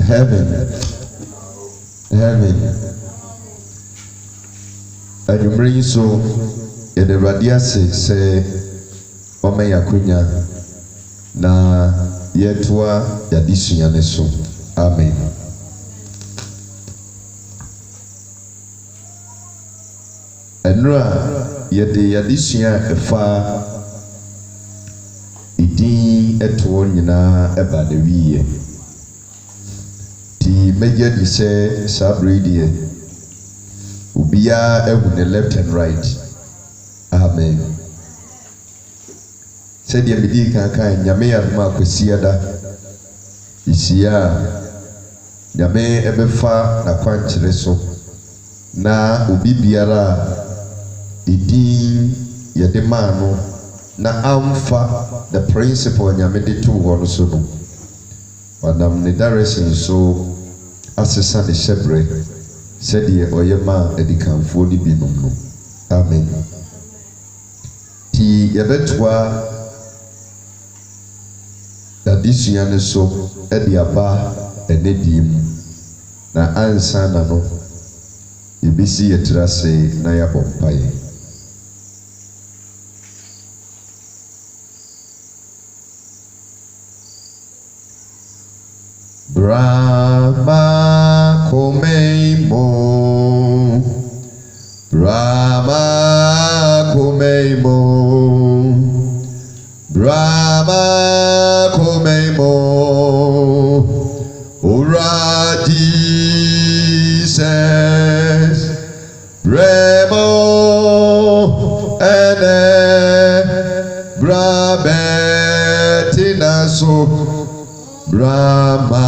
heaven. And you bring so in the radiasi say Ome Yakunya na yetwa yadisunya neso. Amen. Enra yede yadisunya efa idin eto nyina eba de wiye. Ti meje di se sabredie ubia ehu the left and right. Amen. Said the midi kan nyame adoma kwasiada isia nyame ebefa na kwankyere so na obi biara idin yede maano na amfa the principle nyame de to wo no so no madam ne direction so asesa ne shebre said ye oyema edikanfo ni binom no. Amen. Ti yebetwa adisua ne so ediaba enedim na ansa na no yebisi yetrase na yabompaye. Brahma Komeimo Brahma Komeimo Brahma Komeimo Ura Jesus Remo Ene Brabetina so Brahma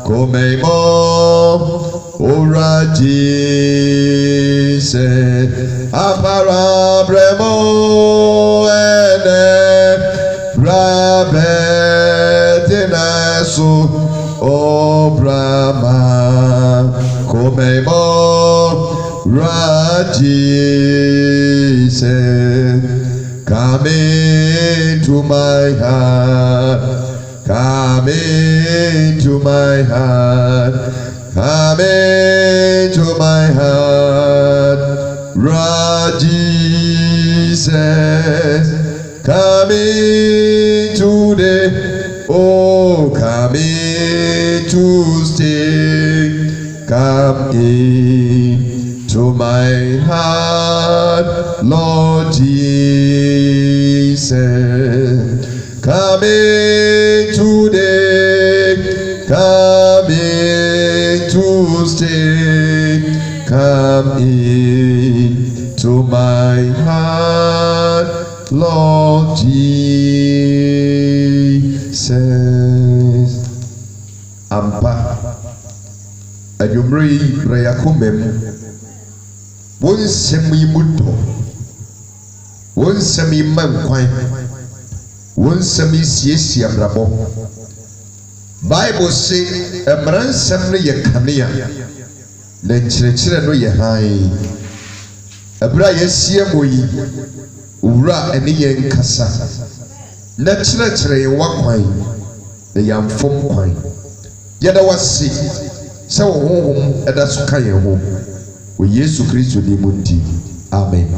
Komeimo Ora Jesus Apara Bremo Ene Brabetina so O Brahma Komeimo Ora Jesus come into my heart. Come into my heart, come into my heart, Lord Jesus, come into the, oh, come in to stay, come into my heart, Lord Jesus, come in. Today, come in to stay, come in to my heart, Lord Jesus. Ampa, ayumri rayakumem, one semi muto, one semi manquine. One semi siesi abrabo Bible say emransem no ye kanea na nkyerɛkyerɛ no ye han abra yesie moyi owura ene ye nkasa na kyerɛkyerɛ ye wakwan na yamfom kwan yɛda wase sɛ wo honhom ɛda so ka ye ho o Yesu Kristo ni mu nti. Amen.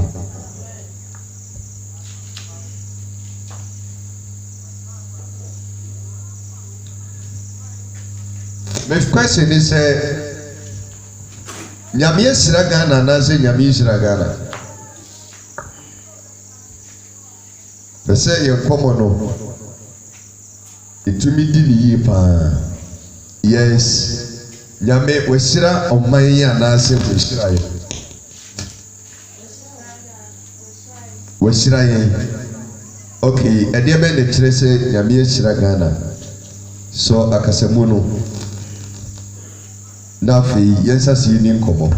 My question is Nyame Sira Ghana na say Nyame Sira Ghana. Be say ye common no. Itumi di ni pa. Yes. Nyame we sira oman ya na say we sira ye. We sira ye. Okay, e dey be the kire say Nyame Sira Ghana. So akasamu no. Nafi yensa si ni nkomo.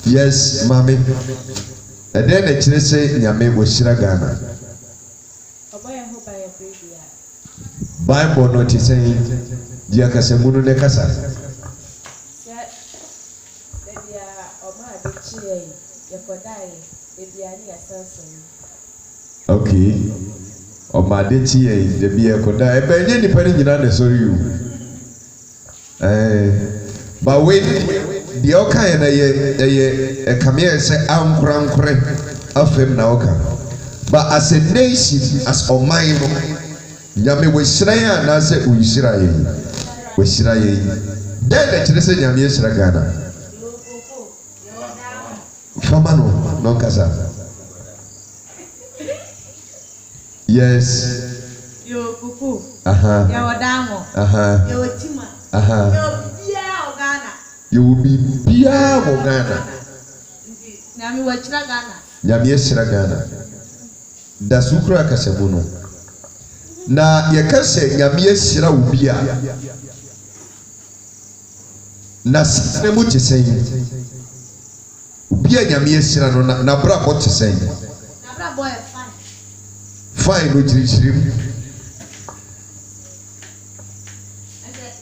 Yes, mami. And then the chile say nyame wo shira Ghana. Bible no ti say dia kasemu no ne kasa. Okay. Ọmade chi yẹn de bi ekoda ebe nye nipa ni nyina na sorry you. But when the oka na ye ekame say ankorankore afem na oka. But as a nation, as Oman, nyame we shira na say we shira ye. We shira ye. Then the chile say nyame shira Ghana. Fama no kasa. Yes. Yo kuku. Ya wadamo. Yo tima. Yo bia Ghana. You will be bia Ghana. Nyame we shira Ghana. Nyame shira Ghana. Da sukura kasabu no. Na yekase nyame shira ubia. Na sane mu tesɛn obi a nyame ahyira no na brabɔ tesɛn na brabɔ yɛ fine no kyirikyiri mu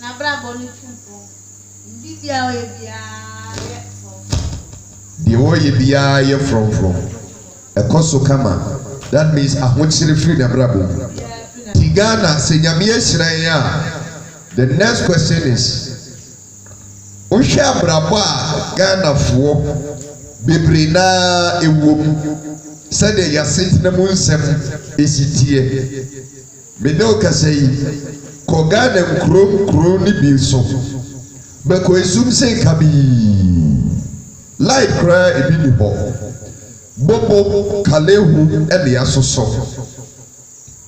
na brabɔ no tumpo bibia ɔyɛ biara deɛ ɔyɛ biara yɛ frɔmfrɔm ɛkɔ so kama that means ahokyere firi na brabɔ ti Ghana sɛ nyame ahyira yɛn a the next question is Osha abrabɔ a Ghanafoɔ bebree na ewom sɛdeɛ yɛasentena mu nsɛm esitie mene okasa yi kɔ Ghana nkuro ne bi so bɛkɔ esum sɛ nkabii light koraa ebi ni hɔ bobo kalehu ɛne asosɔ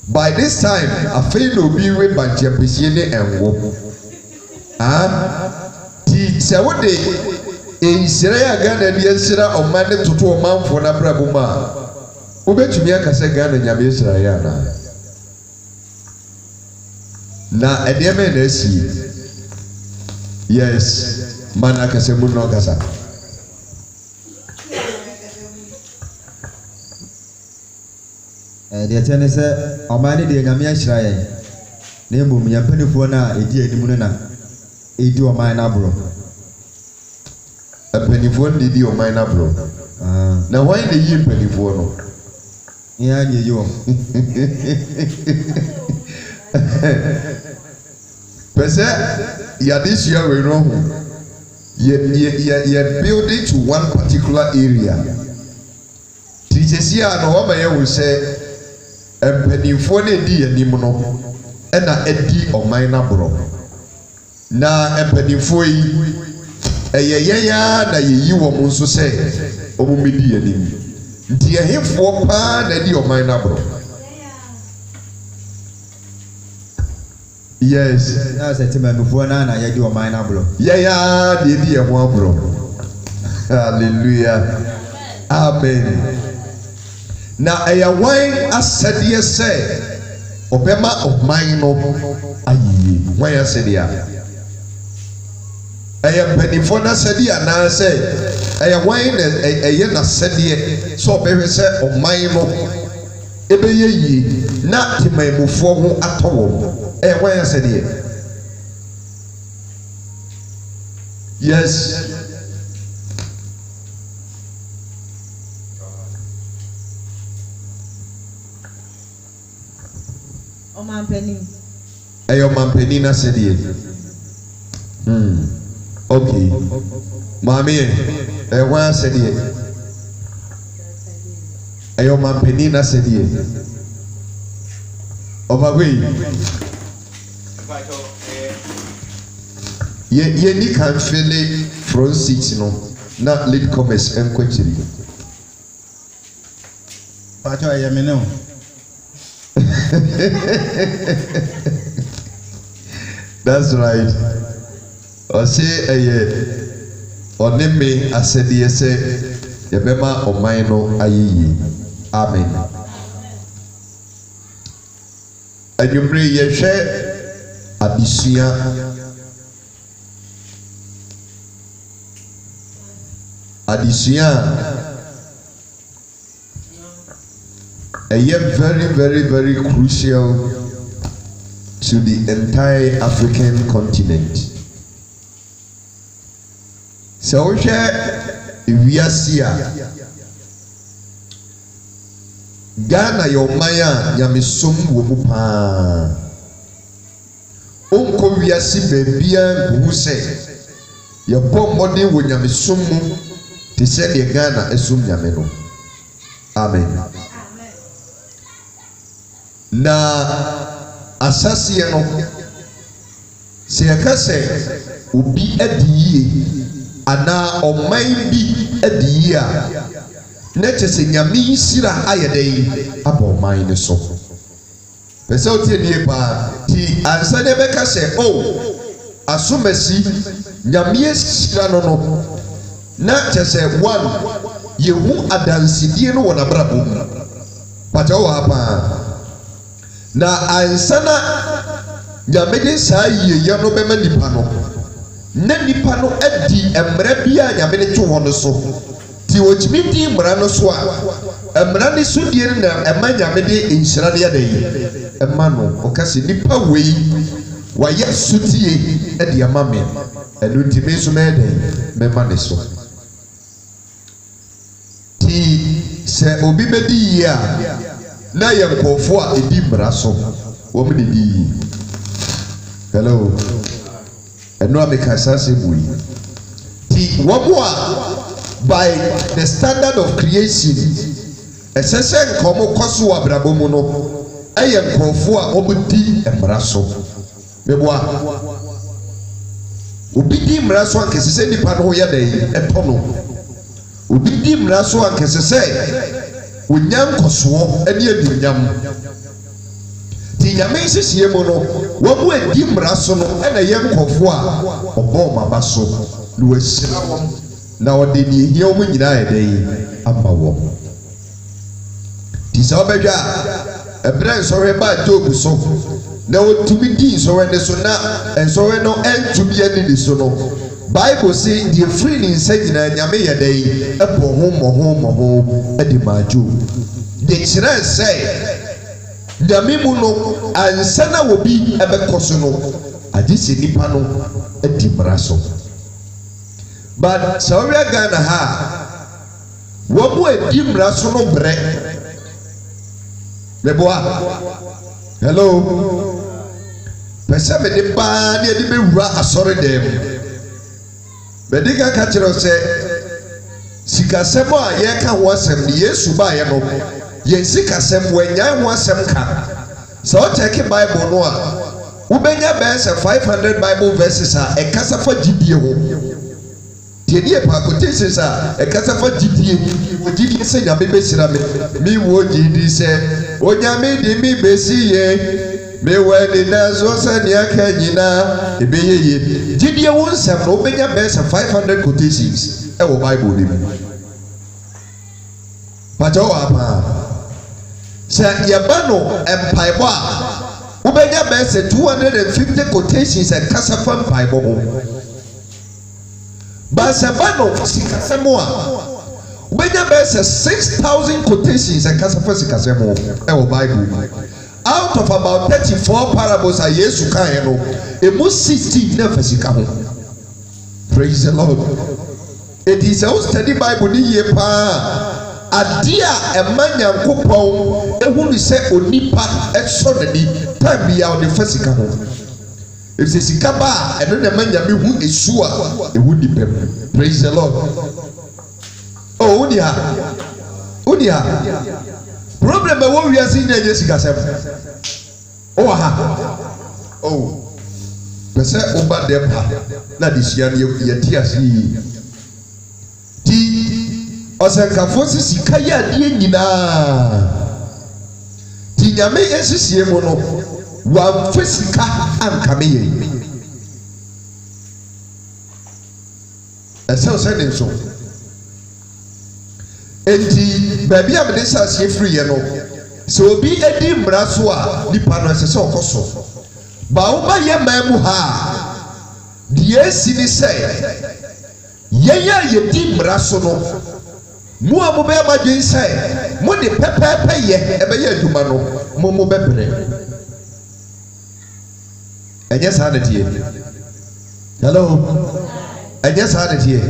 by this time afei na obi we bankyɛpesie ne ɛnwo sɛ wode nsira ya Ghana de nsira ɔman ne toto ɔmanfoɔ na brabo ma wobɛtumi aka sɛ Ghana nyame nsira ya na ɛdeɛma na asie yes man akasɛ mu no kasa deɛ kyɛ ne sɛ ɔman ne deɛ nyame ahyira yɛn na mmom yɛmpanifoɔ no a ɛdi anim no na ɛdi ɔman no aborɔ mpanimfoɔ no di ɔman no aborɔ na wɔn na yi mpanimfoɔ no yɛn nyɛ yi wɔn pɛ sɛ yɛde sua wei no ho yɛ building to one particular area tirikyɛsi a na wɔma yɛ wo sɛ mpanimfoɔ no edi yɛn anim no ɛna edi ɔman no aborɔ na mpanimfoɔ yi ɛyɛ yɛn ya na yɛyi wɔn nso sɛ wɔn mmedi yɛn anim nti ɛhefoɔ paa na ɛdi ɔman n'aborɔ yes na sɛ temamufoɔ no na yɛdi ɔman n'aborɔ yɛn ya na yɛdi yɛn ho aborɔ hallelujah amen na ɛyɛ wɔn asɛdeɛ sɛ ɔbɛma ɔman no ayie wɔn asɛdeɛ ɛyɛ mpanimfoɔ n'asɛdeɛ anaasɛ ɛyɛ wɔn na ɛyɛ n'asɛdeɛ sɛ ɔbɛhwɛ sɛ ɔman no ɛbɛyɛ yie na temamufoɔ ho atɔ wɔn ɛyɛ wɔn asɛdeɛ yes ɔmanpanin ɛyɛ ɔmanpanin n'asɛdeɛ okay maame ɛyɛ wɔn asɛdeɛ ɛyɛ ɔmanpanin n'asɛdeɛ ɔbaako yi yɛni kanfele front seat no na late commerce nkɔkyiri pàtó ɛyɛ mi ne o that's right ɔsi ɛyɛ ɔne me asɛdeɛ sɛ yɛbɛma ɔman no ayɛ yie amen anwummere yɛhwɛ adesua ɛyɛ very crucial to the entire African continent. Sɛ wohwɛ ewiase a Ghana yɛ ɔman a nyamesom wɔ mu paa. Onkɔ wiase baabia nkuhu sɛ yɛbɔ mmɔden wɔ nyamesom mu te sɛ deɛ Ghana esom nyame no. Amen. Na asaseɛ no sɛ yɛka sɛ obi adi yie anaa ɔman bi adi yie a na kyerɛ sɛ nyame nsira ayɛ dɛn aba ɔman no so. Pɛ sɛ wotie nie paa nti ansa ne bɛka sɛ asomasi nyame asira no na kyerɛ sɛ one yɛhu adansedie no wɔ n'abrabɔ mu. Pàtɛ wɔ ha paa. Na ansa na nyame de saa yiyeyɛ no bɛma nipa no na nipa no adi mmara bi a nyame de to hɔ no so. Ti wɔtumi di mmara no so a mmara ne so die no na ɛma nyame de nhyira no yɛda yi ɛma no. Ɔka sɛ nipa wei wayɛ sotie ɛde ama me ɛno nti me nso mɛyɛ dɛn mɛma ne so. Ti sɛ obi bɛdi yie a na yɛ nkɔɔfoɔ a ɛdi mmara so wɔn de di yie. Hello ɛno a meka saa sɛ mu yi ti wɔn a by the standard of creation ɛsɛ sɛ nka wɔn kɔ so wɔ abrabɔ mu no ɛyɛ nkɔɔfoɔ a wɔn di mmara so. Meboa obi di mmara so ankɛse sɛ nipa no ho yɛ dɛn ɛtɔ no. Obi di mmara so ankɛse sɛ onya nkɔsoɔ ɛne aduonyam. Ti nyame nhyehyɛeɛ mu no wɔn mu adi mmara so no ɛna ɛyɛ nkɔfoɔ a ɔbɔ wɔn aba so na wɔahyira wɔn na ɔde nea ehia wɔn nyinaa yɛ dɛn ama wɔn. Ti sɛ ɔbɛhwɛ a ɛbrɛ nsɔhwɛ baa Job so na wɔtumi di nsɔhwɛ ne so na nsɔhwɛ no ɛntumi ɛne ne so no. Bible say deɛ firi ne nsa nyinaa nyame yɛ dɛn ɛbɔ ho mmɔho ɛde maa Job. De kyerɛ sɛ nyame mu no ansa na obi ɛbɛkɔ so no agye sɛ nipa no adi mmara so. But sɛ ɔhwɛ Ghana ha wɔn mu adi mmara so no brɛ. Meboa hello pɛ sɛ mede baa ne yɛde bɛwura asɔre dɛm mu. Mede ka kyerɛ sɛ sikasɛm a yɛka ho asɛm ne Yesu baeɛ no yɛn sikasɛm wɔanyae ho asɛm ka. Sɛ ɔkyɛke Bible no a wobɛnya bɛyɛ sɛ 500 Bible verses a ɛkasa fa gyidie ho. Tiɛ nie pa quotations a ɛkasa fa gyidie. Gyidie sɛ nyame bɛhyira me wɔ gyidi sɛ onyame de me bɛsi yɛ mewɔ ani na so sɛ nea ka nyinaa ɛbɛyɛ yie. Gyidie wo nsɛm no wobɛnya bɛyɛ sɛ 500 quotations ɛwɔ Bible no mu. Pàtɛ wɔ ha paa. Sɛ yɛba no mpaebɔ a wobɛnya bɛyɛ sɛ 250 quotations ɛkasa fa mpaebɔ ho. But sɛ ba no sikasɛm a wobɛnya bɛyɛ sɛ 6,000 quotations ɛkasa fa sikasɛm ho ɛwɔ Bible mu. Out of about 34 parables a Yesu kaeɛ no emu 16 na fa sika ho. Praise the Lord. Eti sɛ wo study Bible ni yie paa ade a ɛma Nyankopɔn ehunu sɛ onipa ɛsɔ n'ani time bi a ɔde fa sika ho. Efisɛ sika ba a ɛno na ɛma Nyame hu esu a ehu nipa mu. Praise the Lord. Oh woni ha problem ɛwɔ wiase nyɛ nyɛ sikasɛm. Ɔwɔ ha pɛ sɛ woba dɛm ha na adesua no yɛte ase yie. Ti ɔsɛnkafoɔ sɛ sika yɛ adeɛ nyinaa. Ti nyame ɛhyehyɛ mu no wɔamfa sika ankame yɛn. Ɛsɛ sɛ ne nso enti baabi a mede hyɛ aseɛ firi yɛ no sɛ obi adi mmara so a nipa no ɛsɛ sɛ ɔkɔ so. Ba woba yɛ man mu ha deɛ esi ne sɛ yɛn a yɛdi mmara so no mu a mobɛyɛ madwen sɛ mode pɛpɛɛpɛ yɛ ɛbɛyɛ adwuma no mo bɛbrɛ. Ɛnyɛ saa na tie. Hello ɛnyɛ saa na tie.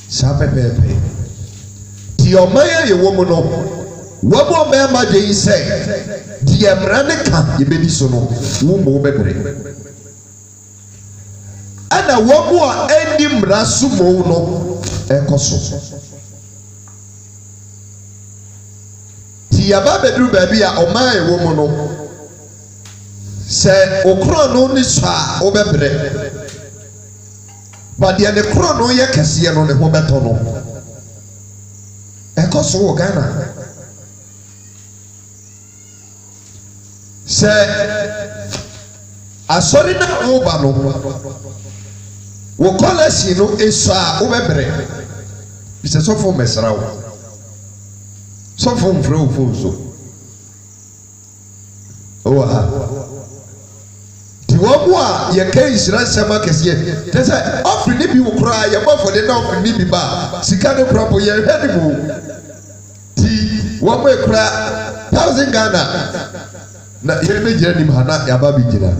Saa pɛpɛɛpɛ ti ɔman a yɛwɔ mu no Wabo mema de say, dear Raneka, ye baby sono, wombo bebre. And a wabo any mrasumo no, ekoso. Tiaba bedru baby a omae womono. Say, okrono ni sa obebre. But the chrono ye kasiye no ne ho beto no. Ekoso wo Ghana. Say asori na oba no. Wo kolesi no esua obebre. Bise so fo mesra wo. So fo mfre wo fo so. Oh ha. Wabua ye kai Israel sama kesiye tese ofri ni bi wukura ye bofo de na ofri ni bi ba sika ne kura bo ye hwede mu ti wo mo ekura 1000 Ghana na ye me jira ni hana ya ba bi jira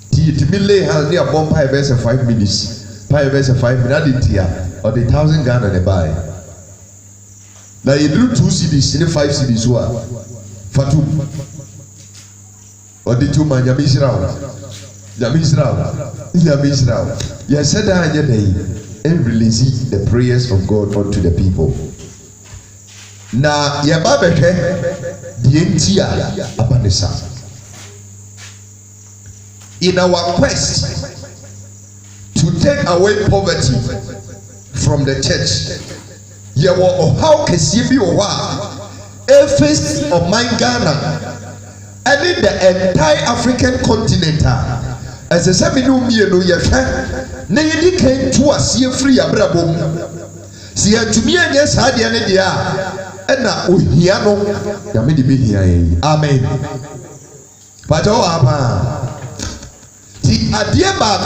ti mille han ni abon pa e 5 minutes pa e 5 minutes ti ya or the 1000 Ghana ne buy na ye do 2 cedis ni 5 cedis wa fatu or the 2 man Yami Israel. Yes, said that and release the prayers of God unto the people. Na Yababe the Entia Abanesa. In our quest to take away poverty from the church, Yawa how Kesibi Owa, Ephes of my Ghana. And in the entire African continent, as a seminumia no yafa, Nayadi came to us here free abrabum. See to me, and yes, had the idea, and now Uhiano, Yamidi be here. Amen. But oh, Abba, the idea about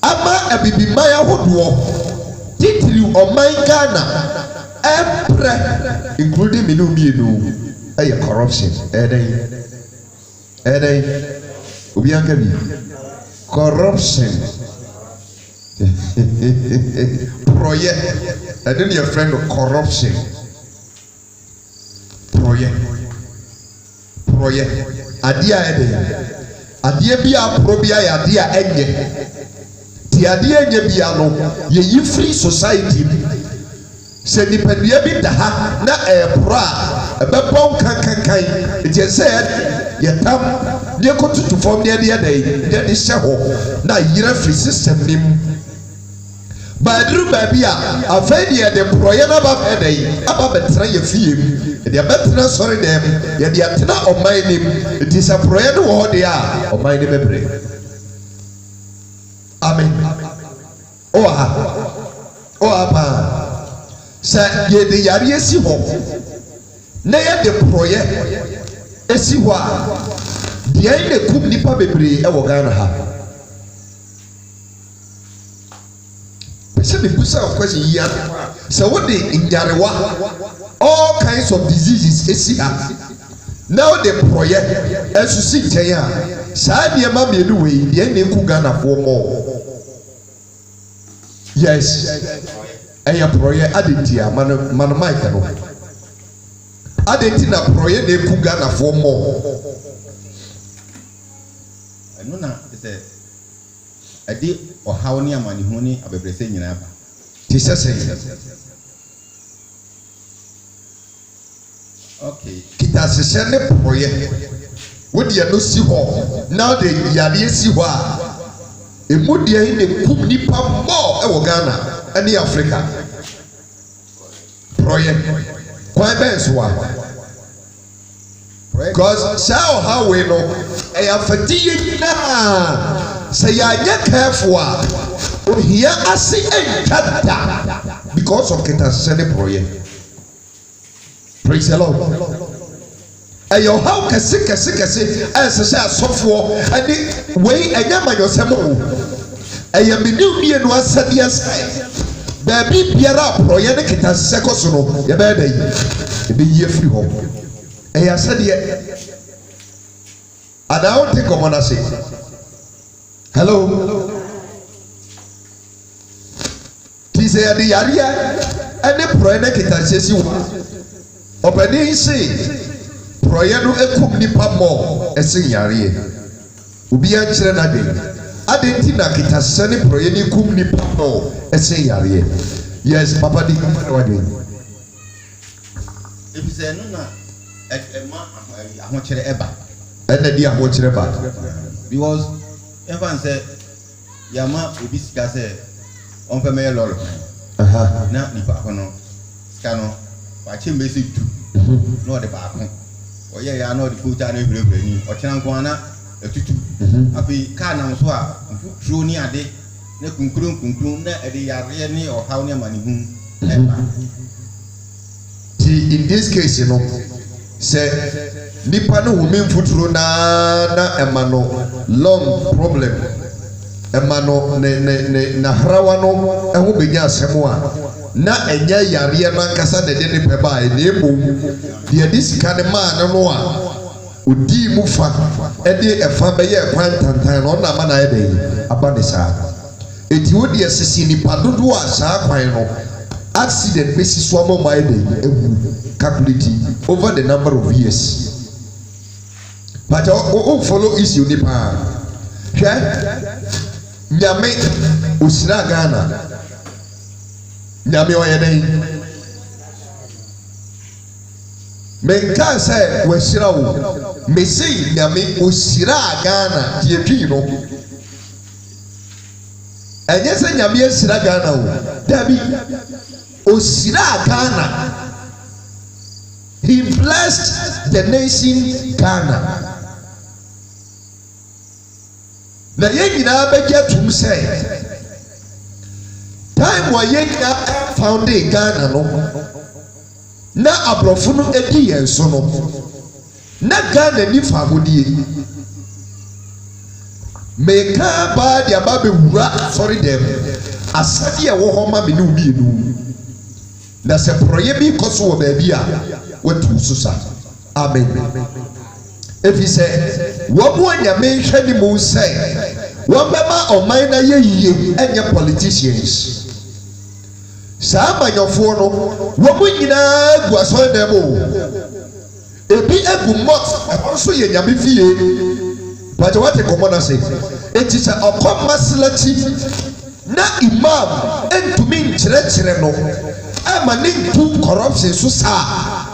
Ama Abibimaya Hoodwalk, Titlu or my Ghana, Emperor, including Minumino. Hey, corruption. Corruption. Project. I don't need a friend of corruption. Project. Adia Adia bia probia adia enye. Ti adia enye bia no ye free society. Se nipadua bi da ha na ebra ebebon kankankan it is said yetam de kotutu fom de de hye ho na yira free system nim badru ba bia afai de proye na ba fe dey aba betra ye fiem de betra sorry dem ye de atena omai nim it is a proye no ho de a omai ne bebre. Amen. Oh apa sa ye de yare esi ho na ye de proye esi ho a de ye ne kum nipa bebre e wo Ghana ha pese me busa of question ya so what the inyarewa all kinds of diseases esi ha now the proye esu si nten a sa de ma me du we de ne ku Ghana fo mo yes. Eya proye adentia man Mike no adenti na proye de ku Ghana fo mo eno na se ade ohaw ni amani hu ni abebrese nyina ba ti sese okay kita sese ne proye wodi no si ho now the yare si ho a emudi ayi ne kum nipa mo e wo Ghana any Africa project quite best one because how we know I have fatigue na say ya careful here I see a because of Ketasene project. Praise the Lord. Ayo how kase as say asofo and way anyama yosemo ayo me new be no asadia sai baby biara proye ne Ketasese koso no ye be dey e be ye free ho ayo asadia and I don't think I'm say hello ti say the yaria any proye ne Ketasese wa Ọbẹni say proye no ekum nipa mo ese yareɛ. Obi a kyerɛ na de. Adenti na kitasɛ ne proye ni kum nipa mo ese yareɛ. Yes, Papa di come na wade. If you say no na ma ahokyere eba. Ɛna di ahokyere ba. Because everyone say yama obi sika say on pe me lolo. Na nipa kono sika no wa chembe se tu. No de ba ko. Oye ya no de futa na hwehwehwe ni. O kyena nko ana etutu. Afi ka na so a mfuturo ni ade na kunkurun na ede yare ni o haw ni amanihu. In this case, you know, say nipa no women futuro na emano long problem. Emano na hrawa no eho benya asemo a na enya yare na nkasa de de ne peba e na ebo de disika ne ma no a odi mu fa e de efa be ye kwan tantan no na ma na e de aba ne sa eti wodi esisi nipa dodo a sa kwan no accident besi so am my day calculate over the number of years. But o follow issue nipa hwe nyame osira Ghana nyame oyeden me kan say we sira wo me say nyame osira Ghana die twi no enye say nyame osira Ghana wo dabi osira Ghana. He blessed the nation Ghana. Na yengina beja tum say time wa yenga found in Ghana no na abrofo no edi yenso no na Ghana ni fa godie meka ba dia ba be wura sorry them asade e wo ho ma me ne obi enu na se proye bi koso wo ba bia wetu susa amen. If he said what mo nyame hwe ni mo say wo bema oman na ye yiye enye politicians sa manyofo no wo mo nyina gu aso dem o ebi egu mot e so ye nyame fie but what e common say it is a maslati na imam entumi nkyerɛkyerɛ no ama ne ntu corruption so saa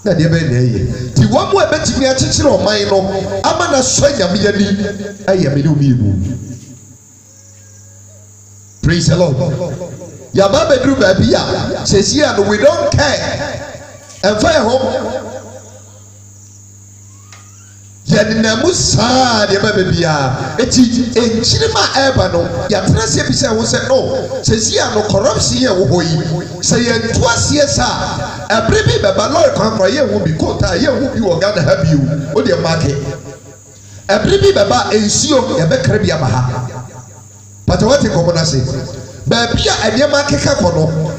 na de be na ye ti wo mo ebetimi akyekyere oman no ama na so nyame yani aye me ne omi enu. Praise the Lord. Ya ba bedru ba bia sesi and we don't care and fire home na musa de ba bia eti enchirima eba no ya trase bi se wo se no sesi ano corruption ye wo hoyi se ye ntoasie sa ebre bi beba lord kwankwa ye wo bi kota ye wo bi wo Ghana ha biu o de market ebre bi beba ensio ye be kre bia ba ha but what e komo na se ba bia ene market ka kono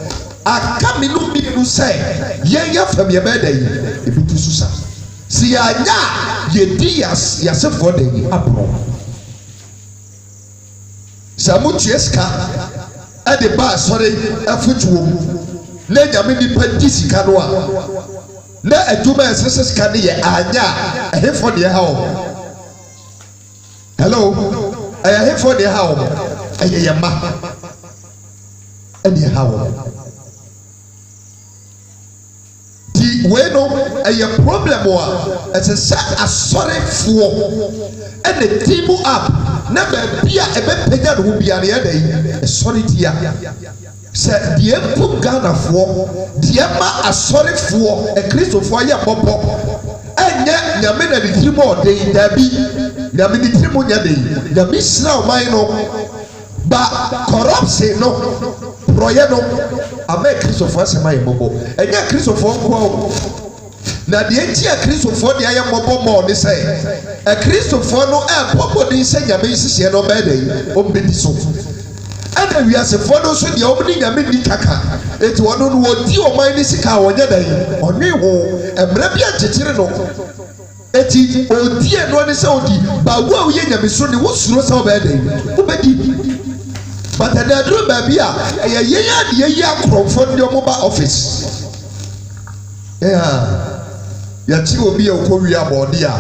aka minu bi nu se ye ya fam ye be dai e bi tususa si anya ye dias ya se for dey apro samu tieska e de ba sorry afutuo na nyame ni padi sika no a na aduma esese sika ne ye anya e for dey ha o hello e for dey ha o e ye ma e dey ha o we no a problem wa it's a set asore fo and the team up na ba bia e be pega no bia na dey e sorry dia se die pu Ghana fo die ma asore fo e Kristo fo ya popo enye nyame na di trimo odei dabi nyame di trimo nya dey nyame sira o man no ba corruption no proye no ame Kristofo asema ye bobo enye Kristofo nko na de enti a Kristofo de aye bobo mo ne say e Kristofo no e bobo de se nyame sise no be dey o mbedi so ana wiasefo no so de o bi nyame ni kaka eti wono no odi o man ni sika wonye dey oni ho emra bi akyekere no eti odi e no ne se odi ba wo a wo ye nyame so ne wo suro se o be dey o bedi but the dream baby ye ye akrofo ndi omo ba office yɛkyi obi a ɔkɔwie abɔɔde a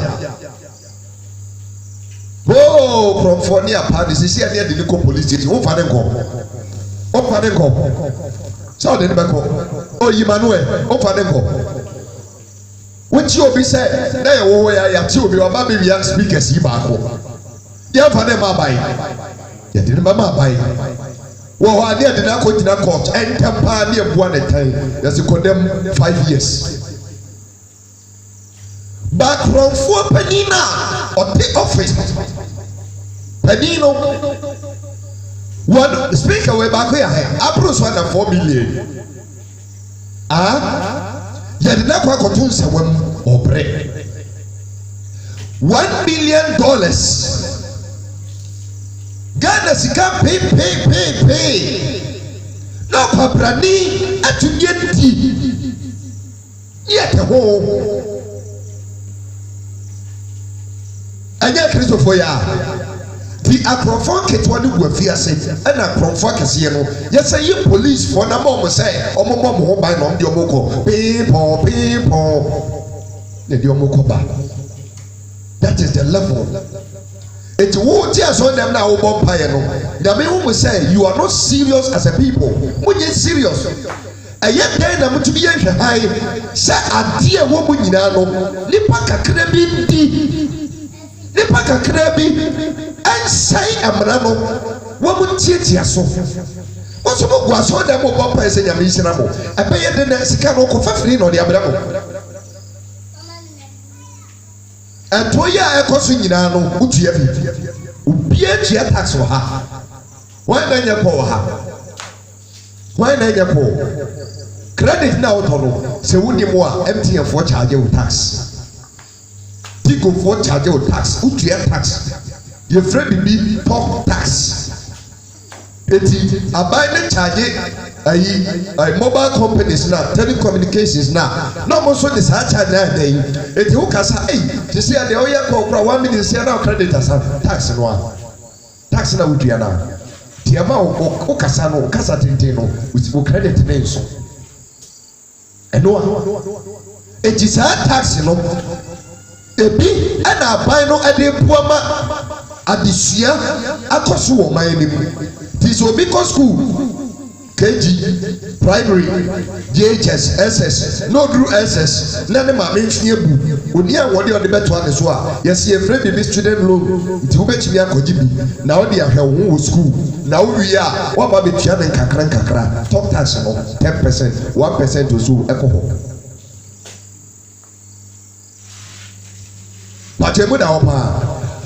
kurɔmfoɔ ne apa ne sisi a ne yɛde ne kɔ police station wofa ne nkɔ sɛ ɔde ne bɛkɔ Emmanuel wofa ne nkɔ wokyi obi sɛ na yɛwɔ hɔ yɛakyi obi ɔba bɛwia speakers yi baako yɛmfa ne ma abae yɛde ne bɛma abae wɔ hɔ a ne yɛde ne akɔgyina court ɛntɛm paa ne yɛboa ne tan yɛse condemn 5 years bakurɔmfoɔ panyin a ɔte office panyin no wɔn speaker wɔ baako yɛ ahɛ aburo so ana 4 million yɛde na kɔ akɔto nsɛwɔm ɔbrɛ $1 million Ghana sika pay na ɔkwabrani atumi adi ne yɛte ho ɛnyɛ kristofoɔ yɛ a di akorɔfoɔ nketewa no gu afiase ɛna akorɔfoɔ akɛseɛ no yɛsɛ yi policefoɔ na ma ɔmo sɛ ɔmo bɔ mo ho ban na ɔmo de ɔmo kɔ piipɔɔ na de ɔmo kɔ ba that is the level eti wo ti aso dem na wo bɔ mpaeɛ no nyame wo mo sɛ you are not serious as a people mo nye serious ɛyɛ dɛn na mo tumi yɛ hwɛ han sɛ adeɛ wɔ mo nyinaa no nipa kakra bi ɛnsɛn amena no wɔn mo tietia so wɔn nso mo gu aso dem mo bɔ mpaeɛ sɛ nyame nhyira mo ɛbɛyɛ de na sika no kɔ fafiri na ɔde abira mo ɛtoɔ yi a ɛkɔ so nyinaa no wotua bi obiara tua tax wɔ ha wɔn na nyɛ pɔ wɔ ha wɔn na nyɛ pɔ credit na wotɔ no sɛ wonim a MTN foɔ charge wo tax Tigo foɔ charge wo tax wotua tax yɛfrɛ bibi top tax eti aban ne charge ayi mobile companies na telecommunications na ɔmo nso de saa charge na ɛda yi eti wo kasa te sɛ deɛ ɔyɛ kɔkora 1 million sɛ na credit asa tax no a tax na wodua na deɛ ma wo kasa no kasa tenten no wo credit ne nso ɛno a eti saa tax no ebi ɛna aban no ɛde buama adesua akɔ so wɔ man no mu ti sɛ obi kɔ school KG primary JHS SS no do SS na ne maame nfie bu oni a wɔde ɔde bɛto ane so a yɛsi efre bibi student loan nti wo bɛtumi akɔgye bi na wɔde ahwɛ wo wɔ school na wo wi a wɔba bɛtua ne nkakra top tax no 10% 1% or so ɛkɔ hɔ pàtẹ́mu da hɔ paa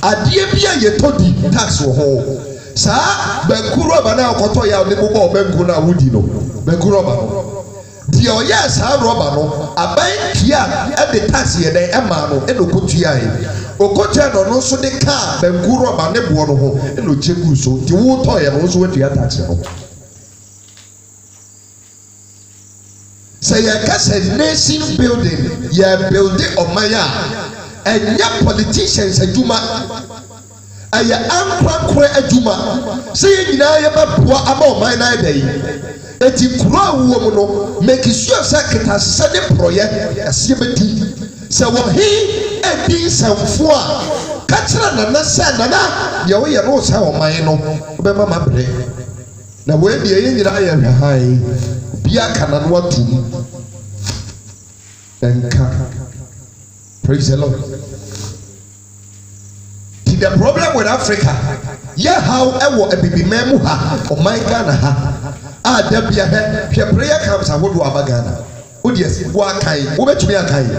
adeɛ bi a yɛtɔ di tax wɔ hɔ saa bɛnku rɔba na akɔtɔ yɛ a ɔde bobɔ ɔbɛnku na awudi no bɛnku rɔba no deɛ ɔyɛ saa rɔba no aban tua ɛde tax yɛ dɛ ɛma no ɛna okotua yɛ okotua no ɔno nso de kaa bɛnku rɔba ne boɔ no ho ɛna ogye gu so nti wotɔ yɛ no nso watua tax no sɛ yɛka sɛ nation building yɛ building ɔman a ɛnyɛ politicians adwuma ɛyɛ ankorankora adwuma sɛ yɛn nyinaa yɛbɛboa ama ɔman no ayɛda yi eti kuro a wɔ mu no make sure sɛ ketasesa ne porɔyɛ ɛseɛ bɛdi sɛ wɔhe adi nsɛmfo a ka kyerɛ nana sɛ nana deɛ woyɛ no sɛ ɔman no wobɛma ma berɛ na wɔn deɛ yɛn nyinaa yɛ hwɛ han obiara ka na no atum ɛnka. Praise the Lord. The problem with Africa, yeah, how ever a baby memu ha, or my Ghana ha, there be a prayer comes and what do Abagana? Oh, yes, Wakai, over to me a kind.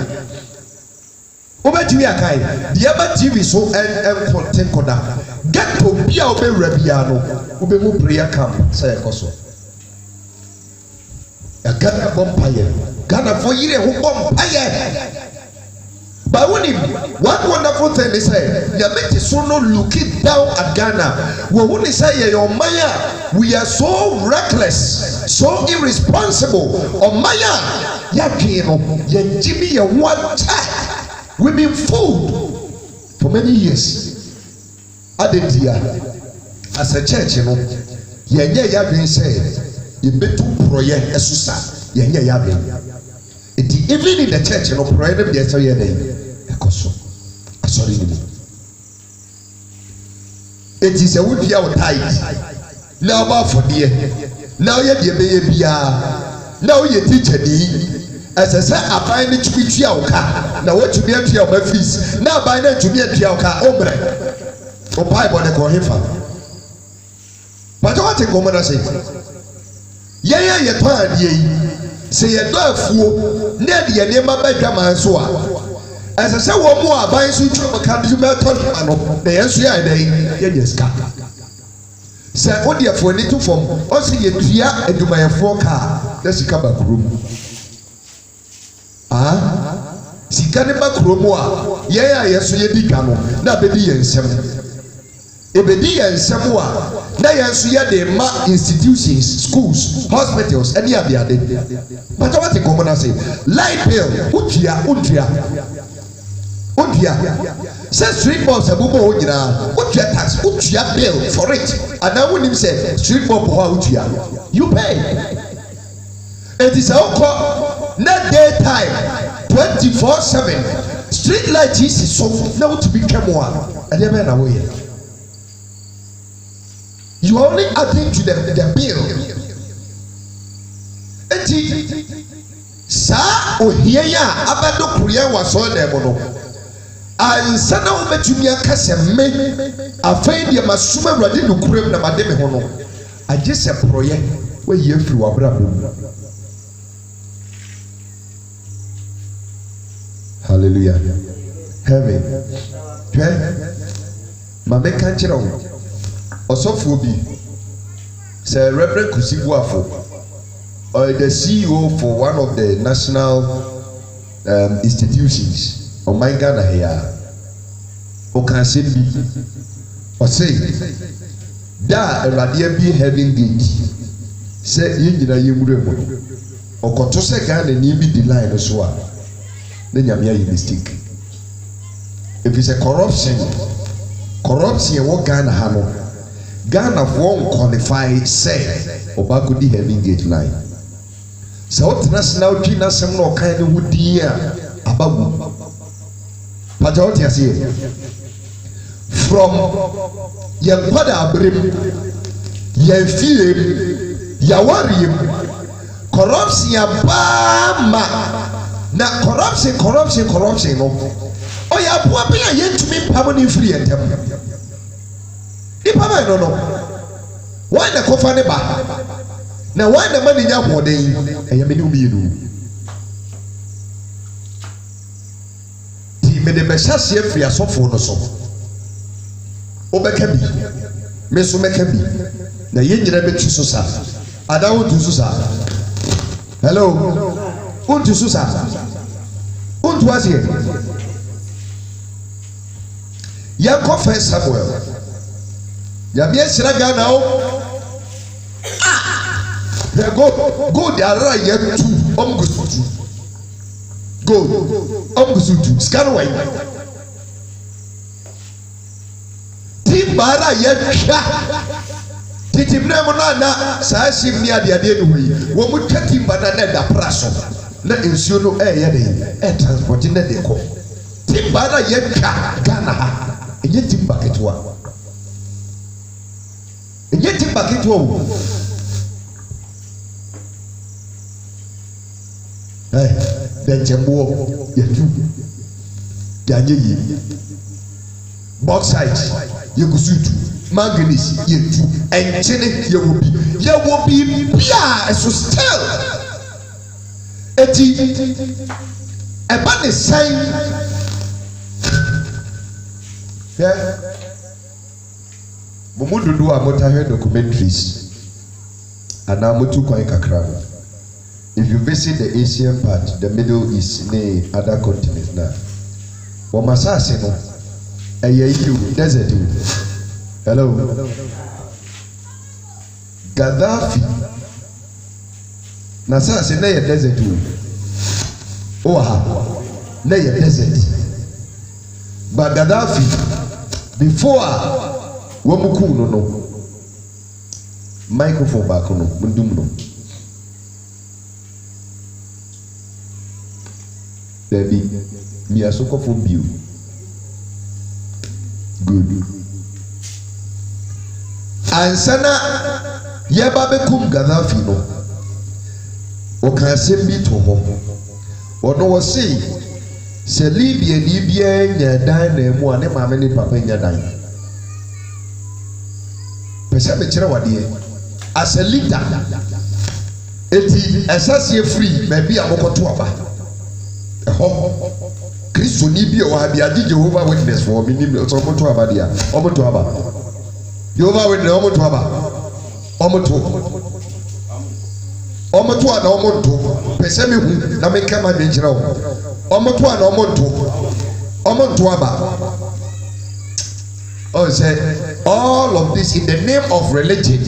Over to me a kind. The other TV so and content coda. Get to be our Rabiano, Ube prayer come, say a coso. A Ghana vampire, Ghana for you who vampire. But when one wonderful thing is say, you make so no looking down at Ghana. Well, when they say your Maya, we are so reckless, so irresponsible. Oh Maya, ya kino, ya Jimmy, ya one time. We've been fooled for many years. Adentia, as a church, you know, ya been said, you bet to project esusa, ya been. Eti even in the church no prayer dem dey say ye dey ekoso asori ni it is a would be our tithe now ba for there now ye dey be bia now ye teacher di asese aban ne twitwi awka na wotumi atua o fees na aban na twumi atua awka ombre o bible ne ko hefa pato ate ko mo na say ye plan ye say ye do afuo na de ye nema badwama so a asese wo mo aban so twum ka de me to no na ye so ya dey ye deska say o de afuo ni to fom o say ye tua adumayefo ka na sika ba kurom sika ne ba kuromu a ye so ye di dwa no na be di ye nsem ebedi ye nsem a na ye so ye de ma institutions schools hospitals any of the other but what come na say light bill utia say street boss abubo o nyina utia tax utia bill for it and now when him say street boss ho utia you pay it is our na daytime 24/7 street light is so now to be kemo and dey na way you are only adding to the bill enti sa ohia ya abado kuriya waso dem no ansa na wo betumi akase me afai de masuma awrade no kurem na made me ho no agye se proye we ye firi wabrabo hallelujah heaven mame kan kire wo osofo bi say Reverend Kusibuafo or the CEO for one of the national institutions of my Ghana here o kan say bi o say da Awurade bi heaven gate say yinjina yemure mo okoto say Ghana ni bi di line so a na nyame ayi mistake if it's a corruption wo Ghana ha no Ghana won't qualify say obako di heaven gate line so what national tree na sem no kan ne wudi a abagu pato tia say from yan kwada abrem yan fie yawari corruption ya ba ma na corruption no o ya boa be ya yentumi pam ni free entem ipa ba no why na kofa ne ba na why na mani nya hoden eya me ni umienu ti me de be hyase afia sofo no so obeka bi me so meka bi na yenyira betu so sa adawo tu so sa hello untu so sa untu asie ya ko first Samuel ya bi esira Ghana o ya go the ara ya tu omgusutu go omgusutu scan way timbara ya twa titimna mo na sa sim ni ade no wi wo mu twatimba na da praso na ensuo no ya dey transport na de ko timbara ya twa Ghana ha enye timba ketwa wo benchembo ya tu ya nyi bauxite ye kusutu manganese ye tu enchene ye wobi bia so still eti eba ne sign Mumududu a motahe documentaries and amutu kwan kakra. If you visit the Asian part, the Middle East, ne other continents now. Wamasase no you desert. Hello. Gaddafi. Nasase na ye desert. Oha. Na ye desert. But Gaddafi before wamuku no microphone back no mundum no Baby, me a so for you. Good. And Sana Yababekum Gaddafi no. O can send me to home. Or no was say, say Libya, nya dine mo ane mama ni papa nya dine. Pesa me chere wade as a leader. Eti esase free maybe amokoto aba. Kristo ni bi o ha bi adi Jehovah Witness for me ni so moto aba dia. Omoto aba. Jehovah Witness omoto aba. Omoto ana omoto. Pesa me hu na me kama de nkyira wo. Omoto ana omoto aba. Oh, say all of this in the name of religion.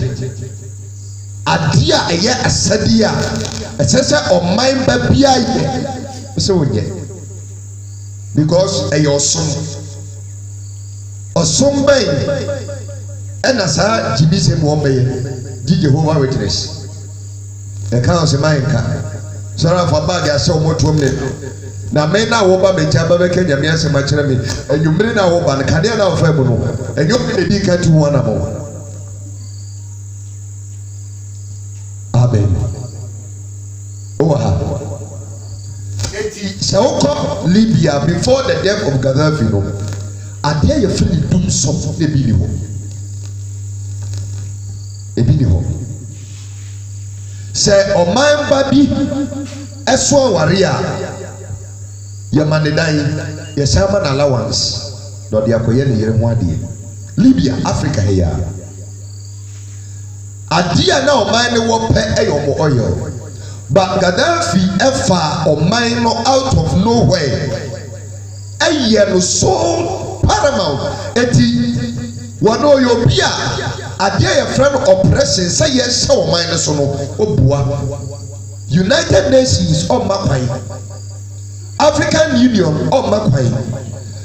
Adia eye asadia. Esese o mind ba bia ye. So wonye. Because eye osom bay. Ena sa jibise mo mbeye. Di Jehovah Witness. E kan se man ka. Sara fa bag ya se o motom ne. Na me na wo ba me jaba be kenya me asema kire me enwumre na wo ba na kade na wo fa mu no enwumre ne bi ka tu wona mo. Amen. Eti Saoko Libya before the death of Gaddafi no ade ye fili dum so ne bi ni ho. Ebi ni ho. Se o man ba bi eso ware a Yamanedai, Yasama allowance, not the Akoyen Yermwadi. Libya, Africa here. Adia now mine won't pay a oil. But Gaddafi efa or mine out of nowhere. A yellow soul paramount. Eti wano yo bia. Adia a friend oppression say yes so minus no obua. United Nations on my African Union on Makwai.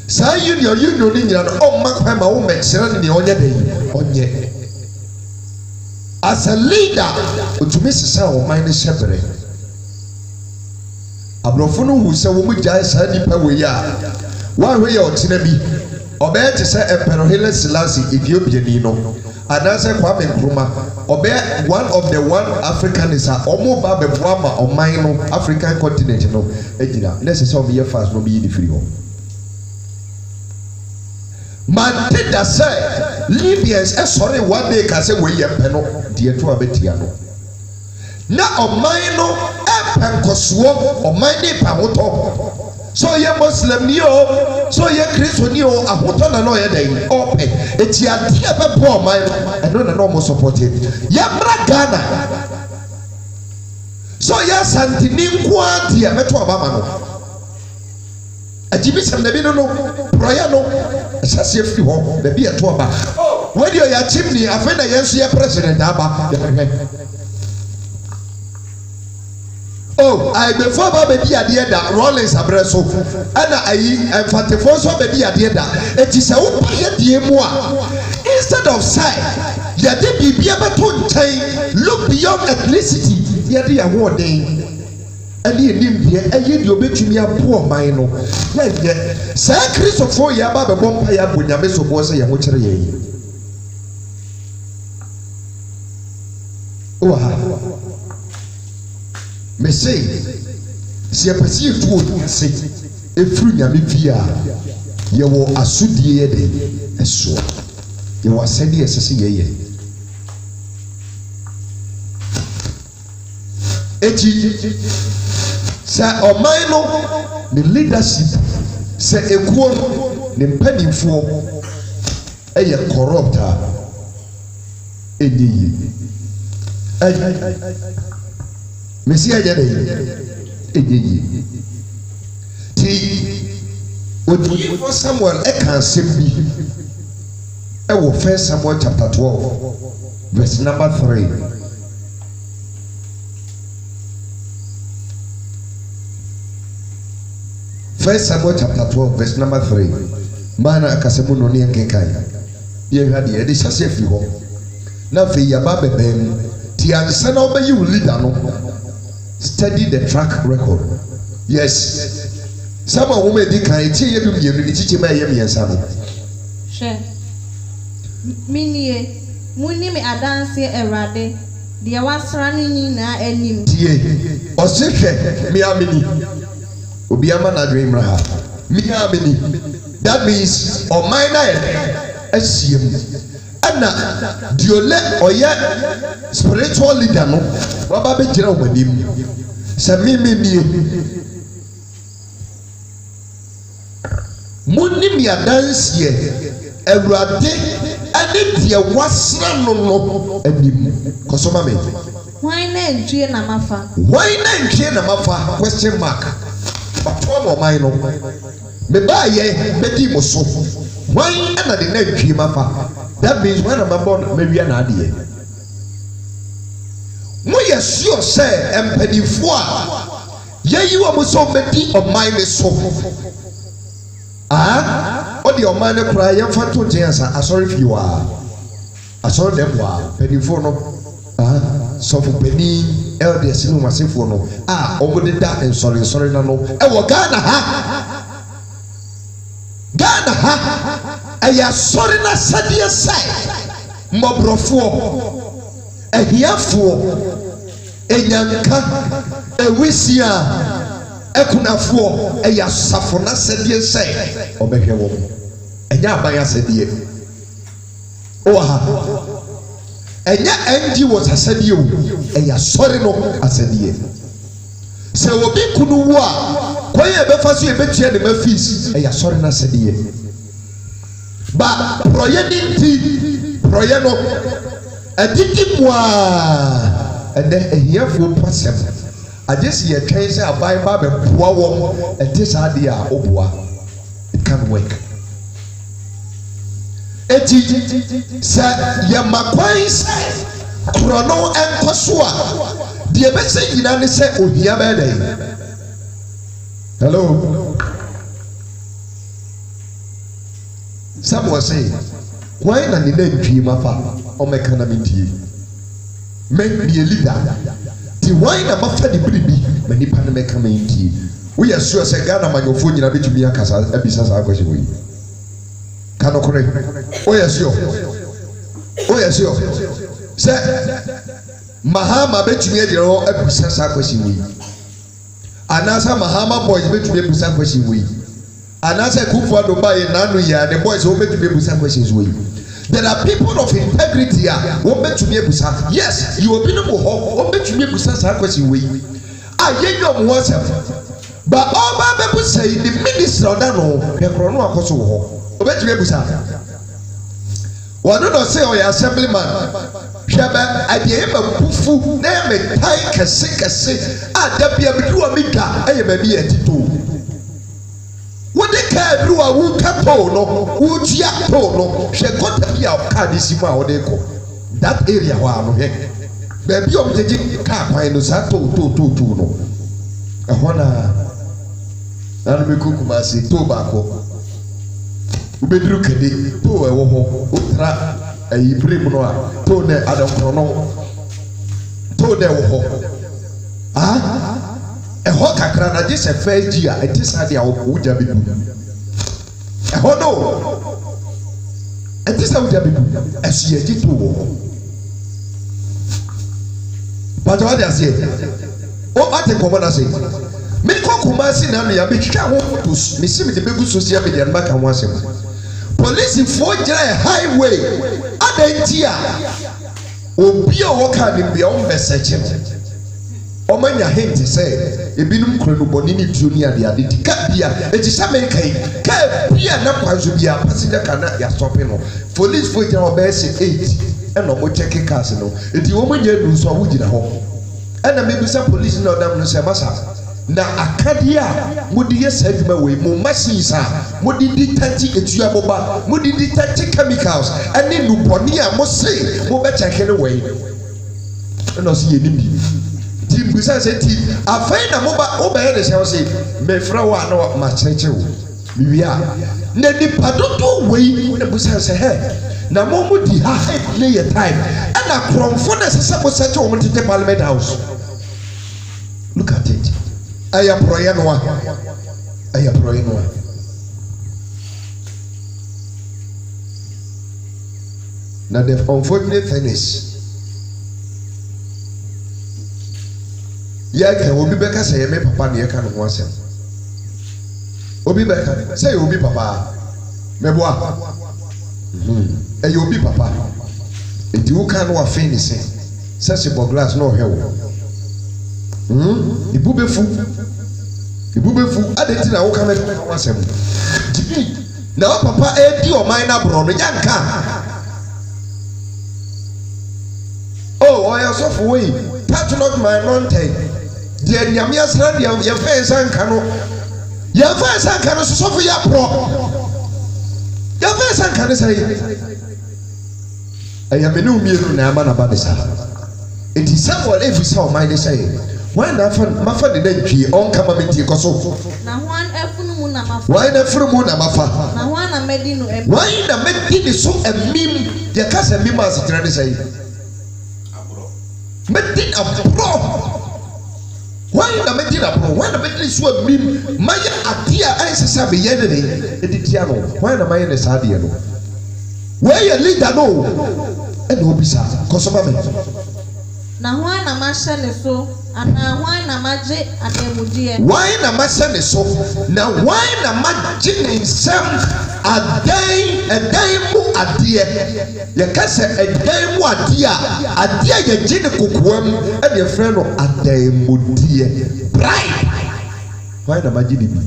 Sa Union Union on Makwai ma wo mekere ne onye dey onye. As a leader, otumi sesa o man ne shebere. Abrofo no hu se wo mu jai sa nipa we ya. Wa hwe ya otena bi. Obe te se Emperor Haile Selassie Ethiopia ni no. Anase Kwame Nkrumah obe one of the one African is a omo ba beboa ma oman no African continent no ejira necessary omo ye fast no be the free home man did that say Libyans sorry one day ka say we ye pe no de to abetia no na oman no e penkoso oman ni pa hoto so ye Muslim ni o so ye Christian ni o ahoto na no ye den ope eti ade e be bo oman no eno na no mo support it ye bra Ghana so ye santini nko ade e meto obama no ajibi sem na bi no proya no asase fi ho da bi eto oba we dio ya chimney afa na yenso ye president aba oh, I before baby ade da Rollins abreso ana ayi emfatifo so baby ade da eti se wo ye die mu a instead of say ye de bibia beto nchen look beyond ethnicity ye de ya ho den ani enim de ayi de obetumi abo man no ye say Christopher ye aba be bompa ya bonyame so bo se ye ho kire ye oh ha me say si a pesi efu o se efru nyame pia ye wo asudie ye de eso ye wo asedi esese ye eti sa oman no the leadership se ekuo no ne mpanimfo eye corrupt a enyi Messiah jade ejeji ti odi for Samuel e kan sembi e wo 1 Samuel chapter 12 verse number 3 1 Samuel chapter 12 verse number 3 mana akasemu no ne nkenkan ye hwade e de hyase fi ho na fe yaba bebem ti ansa na obayi leader no study the track record. Yes. Sama woman di kan tie ye bi mienu ni chichi ma ye miensa no. Hwe. Minie. Muni me adanse Erade. De wasra no nyina anim. Tie. Osehwe me amini. Obi ama na dream ra ha. Me amini. That means o minor asiem. Ana diole oye spiritual leader no. Wa ba be gira o manim. Se me nie. Muni mi adanse Erade ane die wasra no anim. Kosoma me. Why na ntue na mafa? Why na ntue na mafa? Question mark. Pato mo mai no. Me ba ye bedi mo so. Why na de na ntue mafa? That means when I'm born maybe an adie. Mo ye sure say empanifo a ye yi wo mo so bedi o mai me so. O di o mai ne kura ye fa to jensa asori fi wa. Asori dem wa penifo no. So for penny elders no masifo no omo de da ensori na no e wo Ghana ha eya sori na sadie sai mobrofo ehiafo enyanka ewisia ekunafo eya safo na sadie sai obehwe wo enya abaya sadie o ha enya endi was asadi o eya sori no asadi se obi kunu wo a koye be fa so e betua de ma fees eya sori na asadi ba proye dinti proye no adidi moa ende ehiafo pasem agesi ye twen se abai ba be boa wo ede sa de a oboa it can work. Eti sa ya makwan se krono enkoso a de be se yina ne se ohia be dai. Hello. Someone say why na ni nantwi mafa o meka na mentie me be leader ti why na mafa de bribi mani pa na meka mentie we are sure say Ghana manyofo nyina betumi akasa abisa sa akwese we kanokore o yes yo se Mahama betumi agire ho abisa sa akwese we anasa Mahama boys betumi abisa akwese we anasa Kufuor ba ye nanu ya the boys wo betumi abisa questions we. There are people of integrity here wo betumi abisa. Yes, you obi no ho wo betumi abisa sa question we. Ayeyom wo se ba oba bebusa the minister oda no hekro no akoso wo obetumi abusa wano no say o ya assemblyman hweba ade ba bufu na me tai kese ada bia bidu o mika eye ba bi atito wode ka bidu a wu kapo no wu tia to no hwe kota bia o ka de simu a wode ko that area wa no he ba bi o mjeje ka kwan no sa to no ehona nanu me kukuma se to bako ubedru kede to ewo ho utra ayibrim no a to ne adankro no to de wo ho eho kakra na je se faji a etisa de a wo ja bedu eho no etisa wo ja bedu esu ye ji to wo but what they say o ate ko bona say me kokuma si na me ya be twitwa ho photos me si me de begu social media na ka ho asem police for jira highway adantia obi o woka ni bia o message o manya hint say ebinum kronu boni ni tuoni ade dika bia eti sa me kai ka bia na kwazo bia passenger kana ya stop no police for jira o be say 8 e no mo check cars no eti wo manya du so wo jira ho e na me bi sa police na odam no say masa na akadia mudi yes adwuma we mo machines a mudi detect etua boba mudi detect chemicals ani nuboni a mo say mo be check ne we no see enimi ti busa say ti afai na mo ba o be ne say me fra wa na ma cheche wo biwia na di padodo we na busa say he na mo mudi ha play your time and a kromfo na say mo search wo mo tete parliament house. Look at it. Aya proye noa ɛyɛ porɔyi no a na the unfortunate thing is yɛka obi bɛka sɛ yɛ me papa ne yɛka ne ho asɛm obi bɛka sɛ yɛ obi papa mɛboa ɛyɛ obi papa enti woka no wafei ne sɛ se bɔ glass na ɔhwɛ wo ibu bɛfu ade ti na woka me ho asɛm na wo papa edi ɔman na borɔ no yanka ɔyɛ sɔfo wei touch not my anointing deɛ nyame asra deɛ yɛmfa nsa nka no sɔfo yɛ aporɔ yɛmfa nsa nka no sɛ ɛyɛ me ne mmienu na ama naba ne saa enti Samuel efi sɛ ɔman ne sɛ wɔn na mafa de na ntwie ɔnkama me tie kɔ so na wɔn afunu mu na mafa na wɔn na medi no ɛbi wɔn na medi ne so ɛmim yɛka sɛ mim asekyerɛ ne sɛ medi aporɔ wɔn na medi aporɔ wɔn na medi so amim mayɛ adeɛ a ɛnsɛ sɛ meyɛ ne edi tia no wɔn na mayɛ ne saa adeɛ no wɔyɛ leader no ɛna obi saa kɔsɔba me na wɔn na mahyɛ ne so ana wɔn na magye ademudeɛ wɔn na mahyɛ ne so na wɔn na magye ne nsɛm ɛdan mu adeɛ yɛka sɛ ɛdan mu adeɛ a adeɛ yɛgye ne kokoam ɛna yɛfrɛ no adanmudeɛ bride wɔn na magye ne bi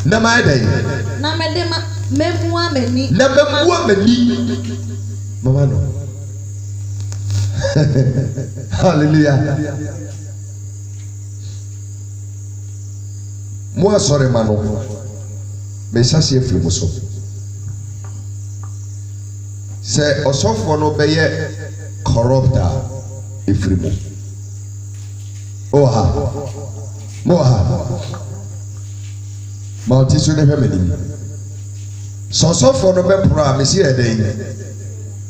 na mayɛ dɛn na mɛde mɛmua m'ani mama no hallelujah mo asɔre ma no mehyɛ se afiri mo so sɛ ɔsɔfoɔ no bɛyɛ corrupt a ɛfiri mo ɔha ma ɔte so ne hwɛ m'anim sɛ ɔsɔfoɔ no bɛporɔ a mesi yɛ dɛn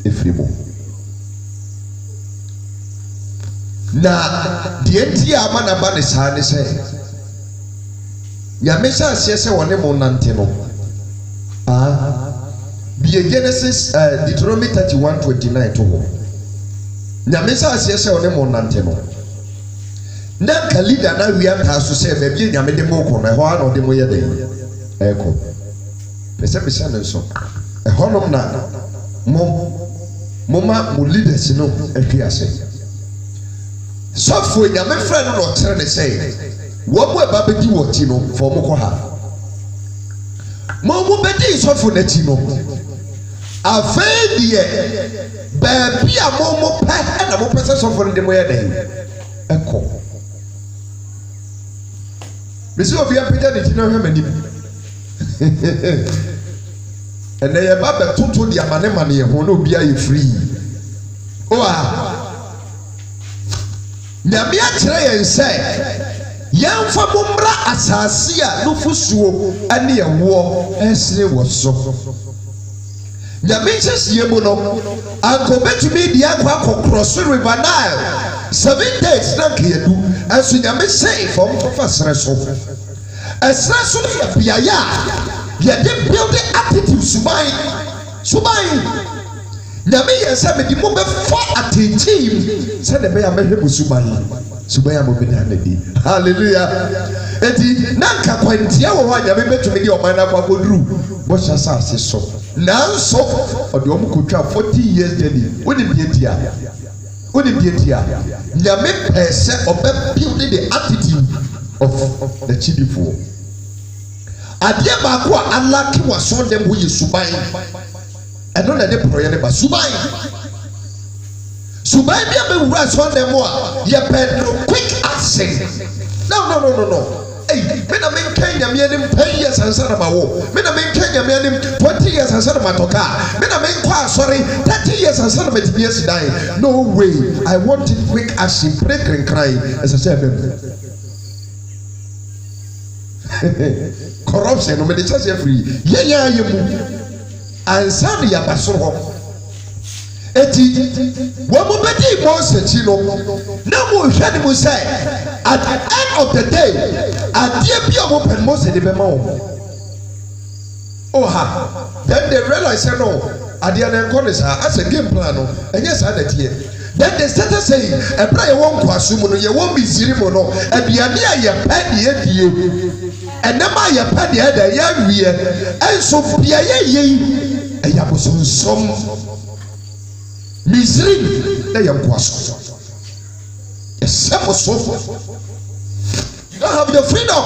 ɛfiri mo na deɛ nti a ama naba ne saa ne sɛ nyame hyɛ aseɛ sɛ wɔne mo nante no bie Genesis Deuteronomy 31:29 to hɔ nyame hyɛ aseɛ sɛ wɔne mo nante no na nka leader na wia taa so sɛ baabi nyame de mo kɔ no ɛhɔ a na ɔde mo yɛ dɛn ɛkɔ pɛ sɛ mehyɛ ne nso ɛhɔnom na moma mo leaders no ahwi ase sɔfo nyame frɛ no na ɔkyerɛ ne sɛ wɔn mo ɛba bɛdi wɔ ti no fɔ mo kɔ ha mo bɛdi sɔfo n'akyi no afei deɛ baabi a mo pɛ ɛna mo pɛ sɛ sɔfo no de mo yɛ dɛn ɛkɔ bisi obi apagya ne ti na ɔhwɛ m'anim ɛnɛ yɛ ba bɛtoto de amane yɛ ho na obi ayɛ free nyame akyerɛ yɛn sɛ yɛmfa mo mmra asase a nufusuo ne ɛwoɔ ɛsene wɔ so nyame nhyehyɛeɛ mu no anka obɛtumi de akɔ so river Nile 7 days na nka yɛdu ɛnso nyame sɛ fam kɔfa serɛ so ɛserɛ so no yɛ beaeɛ a yɛde build attitude suban nyame yɛ sɛ mede mo bɛfa atenkyim sɛdeɛ ɛbɛyɛ a mɛhwɛ mo suban a mobɛda anadi hallelujah enti na nka kwantia wɔ hɔ a nyame bɛtumi de ɔman no akɔduru bɔhyɛ asase so nanso ɔde ɔmo kɔtwa 40 years journey wonim deɛ ntia nyame pɛɛ sɛ ɔbɛbuild the attitude of the chidifo adeɛ baako a alake w'aso dɛm ho yɛ suban ɛno na de porɔyɛ ne ba suban bi a bɛwura so dɛm a yɛpɛ no quick action no me na menka nyame anim 10 years ansa na mawo me na menka nyame anim 20 years ansa na matɔka me na menkɔ asɔre 30 years ansa na matumi asi dan no way I want it quick action break nkran ɛsɛ sɛ ɛbɛm corruption no me de kyɛ sɛ free yɛnyɛ ayɛ mu ansa ne yɛaba soro hɔ eti wɔn mo bɛdi Mose akyi no na mo hwɛ ne mo sɛ at the end of the day adeɛ bi a mo pɛ Mose de bɛma wɔn Oh ha. Then they realized no, at the end of as a game plan, and yes, I did here. Then they started saying, a prayer won't consume, you won't be zero, and be a near your penny at you. And then my penny at a young year, and so be a ye, and you was on some misery, they are quasso. A simple sofa. You don't have the freedom.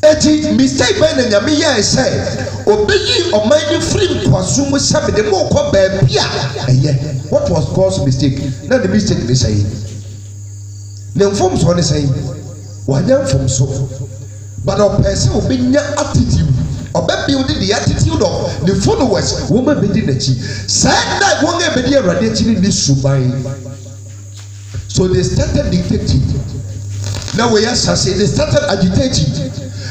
Eti mistake by na nyame yɛ sɛ obeyi ɔman free kwasum sabe de mo kɔ baabi a ɛyɛ. What was God's mistake? Na the mistake dey say na mfom so ne say wanya mfom so but ɔpɛ sɛ obenya attitude ɔbɛbuild the attitude of the followers wo ma bedi n'akyi sɛ na wɔn a bedi awurade akyi ni suban. So they started dictating. Now we are saying they started agitating.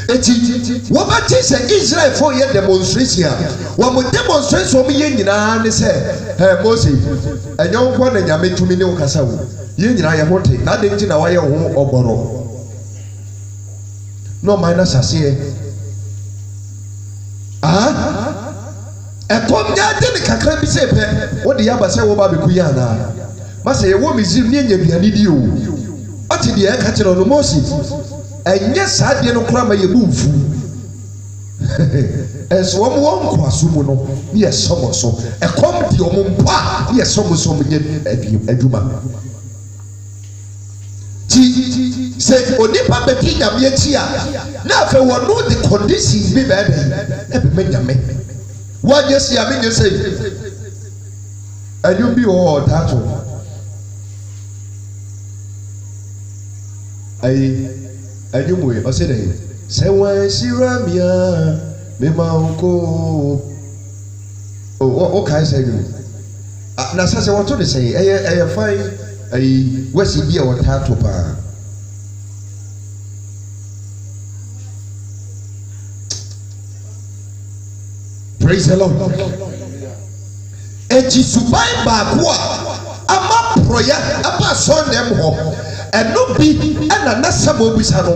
What about Israel for your demonstration? What would demonstration for me in the say, hey, Moses, and young one and Yamit to me no Casau. You and I want it, not in our home or borrow. No minus I say. A come down, then the Kakran be safe. What the Yabba say about Kuyana? Must say a woman is in you. What did the air catcher on the Moses? And yes, I didn't cram a move. As one quasumo, yes, some so. A comedy or mumpa, yes, some a juma. Say, Onipa Betina Mietia. Now, if I want to know the conditions, be bad. What yes, I mean, you say, and you'll be all that. Anyway, I said, say, why, Siramia, Mimauko. Oh, what can I say? Now, as I want to say, I find a West India or Tatopa. Praise the Lord. Eji subai bakwa ama proya apa son dem ho. Eno bi ana nasamo bisano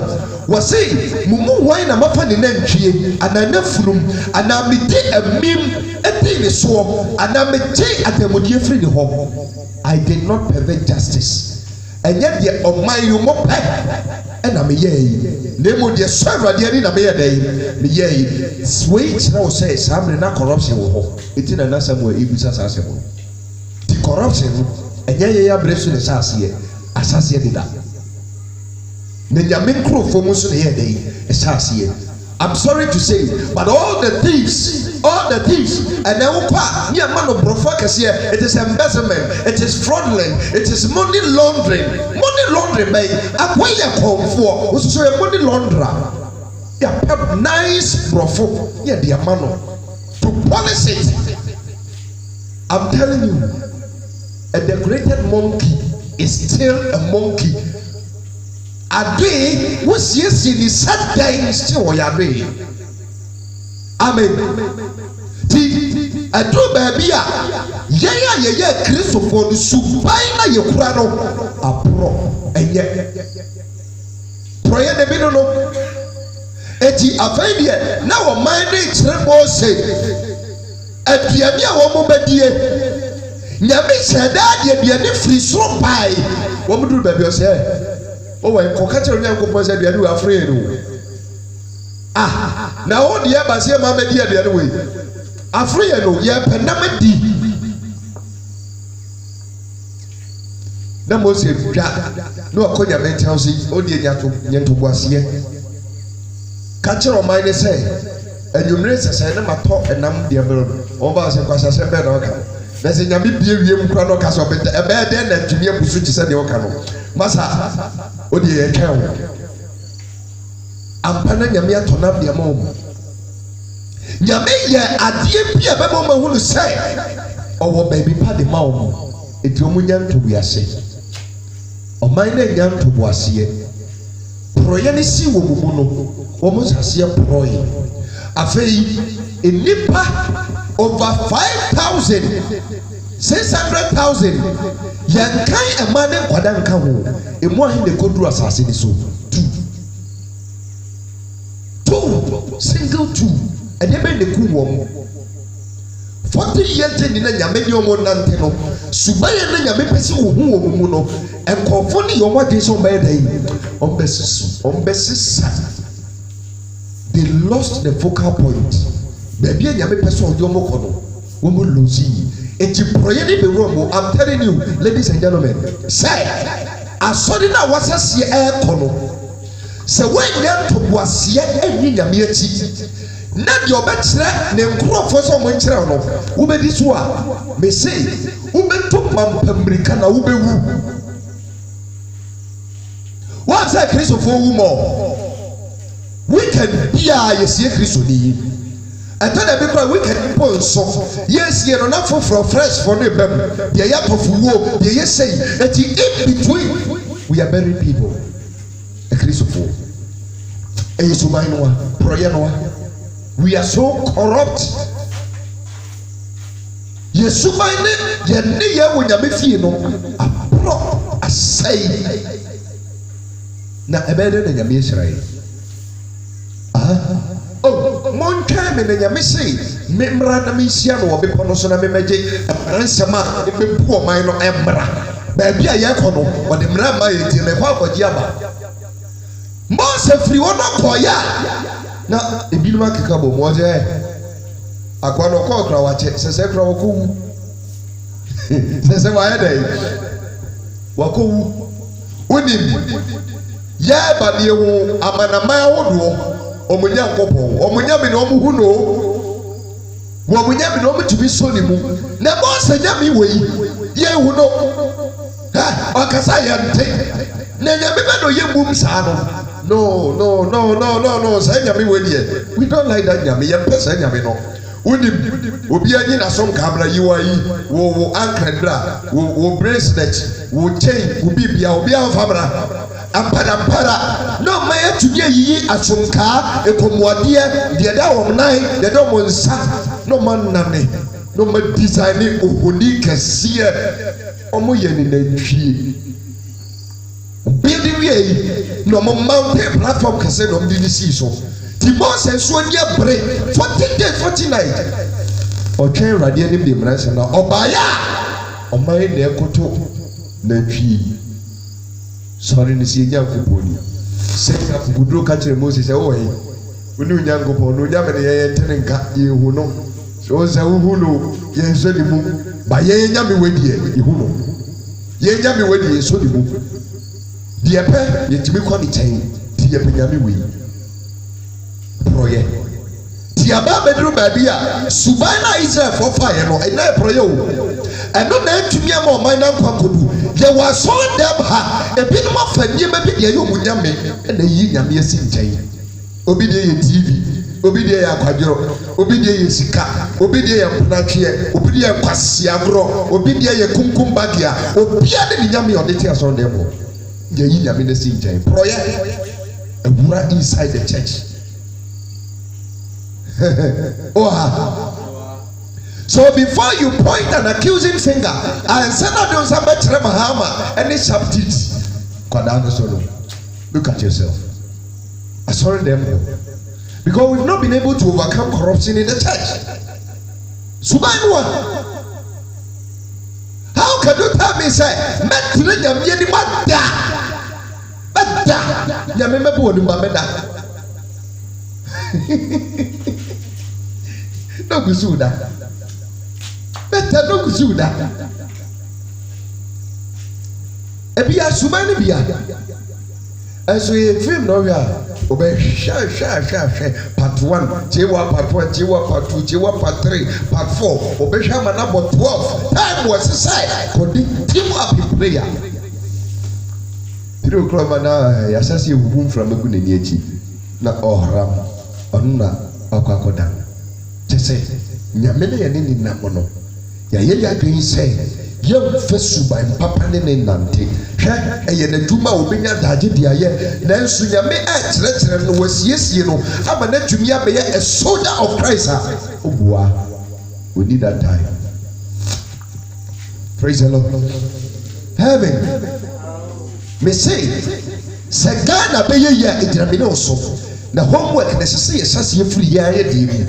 wase mumu wan na mafa ne nantwie anana funum ana mede amim eti ne so ana mede atemodie free ne ho. I did not pervert justice. And yet the oman you mo pe ena me ye nemo de serve de ani na me ye dey me ye switch na o say samre na corruption wo ho eti na nasamo ebisa sasemo the corruption enye ye ya bresu ne sase asase de da na nyame nkrofo mu so ne ye dey esase. I'm sorry to say, but all the thieves, and then near man of brofocus here, it is embezzlement, it is fraudulent, it is money laundering, by a way you come for, also a money launderer. Yeah, nice brofo, yeah, the man to polish it. I'm telling you, a decorated monkey is still a monkey. Ade was yes in the sad day still Ade. Amen. Ti ado baby a ye Christopher no subai na ye kura no apro enye. Proye de bi no. Eti afai de na wo man de kire bo se. Aduane a wo mo badie. Nyame seda de aduane free so pai. Wo mo duru baby o se. Oh, when Cocato Yanko said, you are afraid. Ah, now all the Abbas, Mamma, dear, the other way. Afraid, yeah, Penamadi. No more say, no, Koya Mentelsi, Odia Yanto was here. Catcher on mine say, and you raise a sign of my top and I'm the other. Obas and Quasa said, there's a Yami Bium Crano Castle, a bad den that Jimmy Pusuchi said the Ocano. Massa. Odi ye kan ampana nyame atona bia ma wo nyame ye ade bia be ma hu no sai owo baby pa de ma wo eti omu nya ntobu ase o man na nya ntobu ase proye ne si wo mu no wo mu sase proye afei enipa over 5,600,000 yankan emane kwada nka ho emu ahin de koduru asase ni so two single two ɛdeɛ bɛn de ku wɔn 40 years ni na nyame ni ɔmo nante no subayɛ na nyame pɛ sɛ ohu wɔn mu no nkɔfo ne yɛn wɔde sɛ ɔbɛyɛ dɛ ɔmbɛsisa they lost the focal point baabi a nyame pɛ sɛ ɔde ɔmo kɔ no wɔn lose yi eti prɔyɛ ne bɛwura mu I'm telling you ladies and gentlemen sɛ asɔre na wasaseɛ ɛɛkɔ no sɛ wɔnyɛ ntoboaseɛ ɛnyi nyame akyi na deɛ ɔbɛkyerɛ ne nkurɔfoɔ sɛ ɔmo nkyerɛ no wobɛdi so a mese wobɛto mampammirika na wobɛwu wɔn sɛ kristofoɔ wu mɔ weekend biara yɛsie kristo ni yi ɛtɔ na bi kora weekend mpo nso yɛsie no na foforɔ fresh for ne bɛm deɛ yɛ atɔfowuo deɛ yɛ sɛyi eti in between we are burying people kristofoɔ ɛyɛ suman no a prɔyɛ no a we are so corrupt yɛ suman ne yɛn ne yɛn wɔ nyame fie no aporɔ asɛe na ɛbɛyɛ dɛ na nyame ahyira yɛ montwɛn me na nyame se me mmara na menhyia no wɔ bepɔ no so na memɛgye mmara nsɛm a ɛbɛbu ɔman no mmara baabi a yɛkɔ no wɔde mmara ma yɛ nti na ɛkɔ akɔgye aba mose firi hɔ no kɔɔyɛ a na ebinom akeka bɔ mu ɔgye akwa no ɔkɔɔ kora wakyɛ sɛ sɛ kora wɔkɔwu sɛ sɛ wayɛ dɛn wakɔwu wonim yɛɛba deɛ wo amanaman ahodoɔ ɔmo nyankopɔn ɔmo nyame na ɔmo hu no wɔn nyame na ɔmo tumi so ne mu na mose nyame wɔ yi yɛhu no ɔkasa yɛnte na nyame bɛ na ɔyɛ mum saa no saa nyame wɔ deɛ we don't like that nyame yɛmpɛ saa nyame no wonim obi anyi n'aso nkabra yi wa yi wo ankandra wo bracelet wo chain wo bibia obi anfabra ampara no ma yɛtumi ayiyi asonkaa ekomuadeɛ deɛ da wɔn nan deɛ da wɔn nsa no ma nane no ma design ohoni kɛseɛ ɔmo yɛ ne nantwie building wie no mo mountain platform kɛseɛ na ɔmo de ne sii so ti mose nso ani abere 40 days 40 night ɔtwɛn awurade anim de mmara nsɛm na ɔbaeɛ a ɔman na ɛkoto nantwie sɔre ne si nyankopɔn ni sɛ nyankopɔn ka kyerɛ mose sɛ wɔyɛ wone nyankopɔn no nyame ne yɛyɛ ntene nka yɛhu no sɛ ɔsɛ wohu no yɛnsɔ ne mu ba yɛyɛ nyame wadiɛ yɛhu no yɛyɛ nyame wadiɛ yɛsɔ ne mu deɛ pɛ yɛtumi kɔ ne kyɛn nti yɛpɛ nyame wei prɔyɛ nti aba bɛduru baabi a suban na israelfoɔ faeɛ no ɛna prɔyɛ o ɛno na atumi ama ɔman no nkwa nkɔdu yɛwɔ asɔre dɛm ha ebinom afa nneɛma bi deɛ ɛyɛ ɔmo nyame ɛna yi nyame asi nkyɛn obi deɛ yɛ tv obi deɛ yɛ akwadworɔ obi deɛ yɛ sika obi deɛ yɛ mponatweɛ obi deɛ yɛ kwasiagorɔ obi deɛ yɛ kumkum bagia obia de ne nyame ɔde te asɔre dɛm hɔ yɛyi nyame no asi nkyɛn prɔyɛ awura inside the church so before you point an accusing finger and say na don say betre mahama any sharp teeth kwadaa no so no look at yourself sorry them because we've not been able to overcome corruption in the church subanwa how can you tell me say metre nyame ni mada nyame mebo ni mada no kusuda better no kusuda ebi asuma ni bia eso ye film no ya obe hwa part 1 jewa part 1 jewa part 2 jewa part 3 part 4 obe hwa mana 12 time was side kodi team up in prayer 3 o'clock mana ya sase ehuhum from egu na ni achi na ohram onna akwakoda kyese nyame na yene ni nam no ya yeli adwen sɛ yɛmfa suban papa ne ne nante hwɛ ɛyɛ n'adwuma a obenya daagye de ayɛ nanso nyame ɛkyerɛkyerɛ no wasiesie no ama n'atwumi abɛyɛ a soldier of Christ a obua we need that time praise the Lord heaven me say sɛ Ghana bɛyɛ yɛ agyinamine so na homework na sese yɛ sase yɛ firi yɛ ayɛ deɛ mu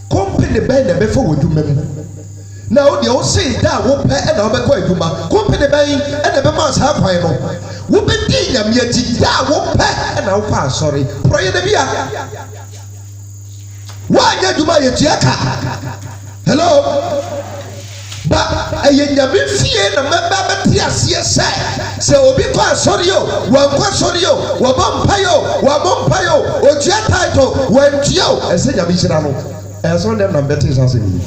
company bɛn na bɛfa wɔ adwuma mu na wo deɛ wo sei da a wopɛ ɛna wobɛkɔ adwuma company bɛn ɛna bɛma saa kwan no wobɛdi nyame akyi da a wopɛ ɛna wokɔ asɔre porɔyɛ da bia woanyɛ adwuma a yɛtua ka hello ba ɛyɛ nyame fie na mɛba bɛte aseɛ sɛ obi kɔ asɔre o wankɔ asɔre o wɔbɔ mpaeɛ o wɔabɔ mpaeɛ o otua title wantua o ɛsɛ nyame hyira no ɛsɛ dɛm na mbɛte saa sɛ ni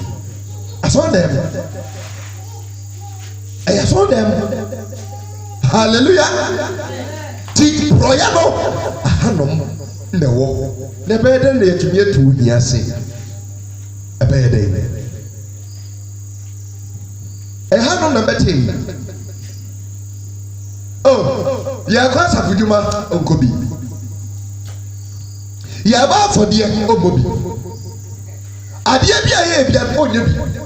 asɔre dɛm ɛyɛ asɔre dɛm hallelujah ti porɔyɛ no ahanom na ɛwɔ na ɛbɛyɛ dɛn na yɛtumi atu wo hia ase ɛbɛyɛ dɛn ɛhanom na bɛte yi yɛkɔ asafodwuma ɔnkɔ bi yɛba afɔdeɛ ɔmmɔ bi adeɛ bi a yɛyɛ bia ɔnyɛ bi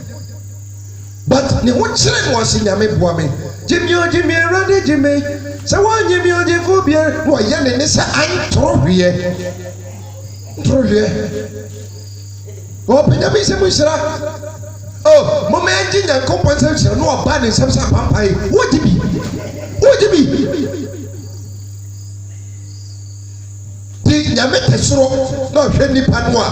but ne ho kyerɛ no ɔse nyame boa me gyemi awurade gyeme sɛ woanyɛ mi ɔgyefo bia na ɔyɛ ne ne sɛ antoro hweɛ ɔpɛ nyame sɛ mu hyira mama yɛngye nyankopɔn nsɛm hyerɛ na ɔba ne nsɛm sɛ apampae wogye bi nti nyame te soro na ɔhwɛ nnipa no a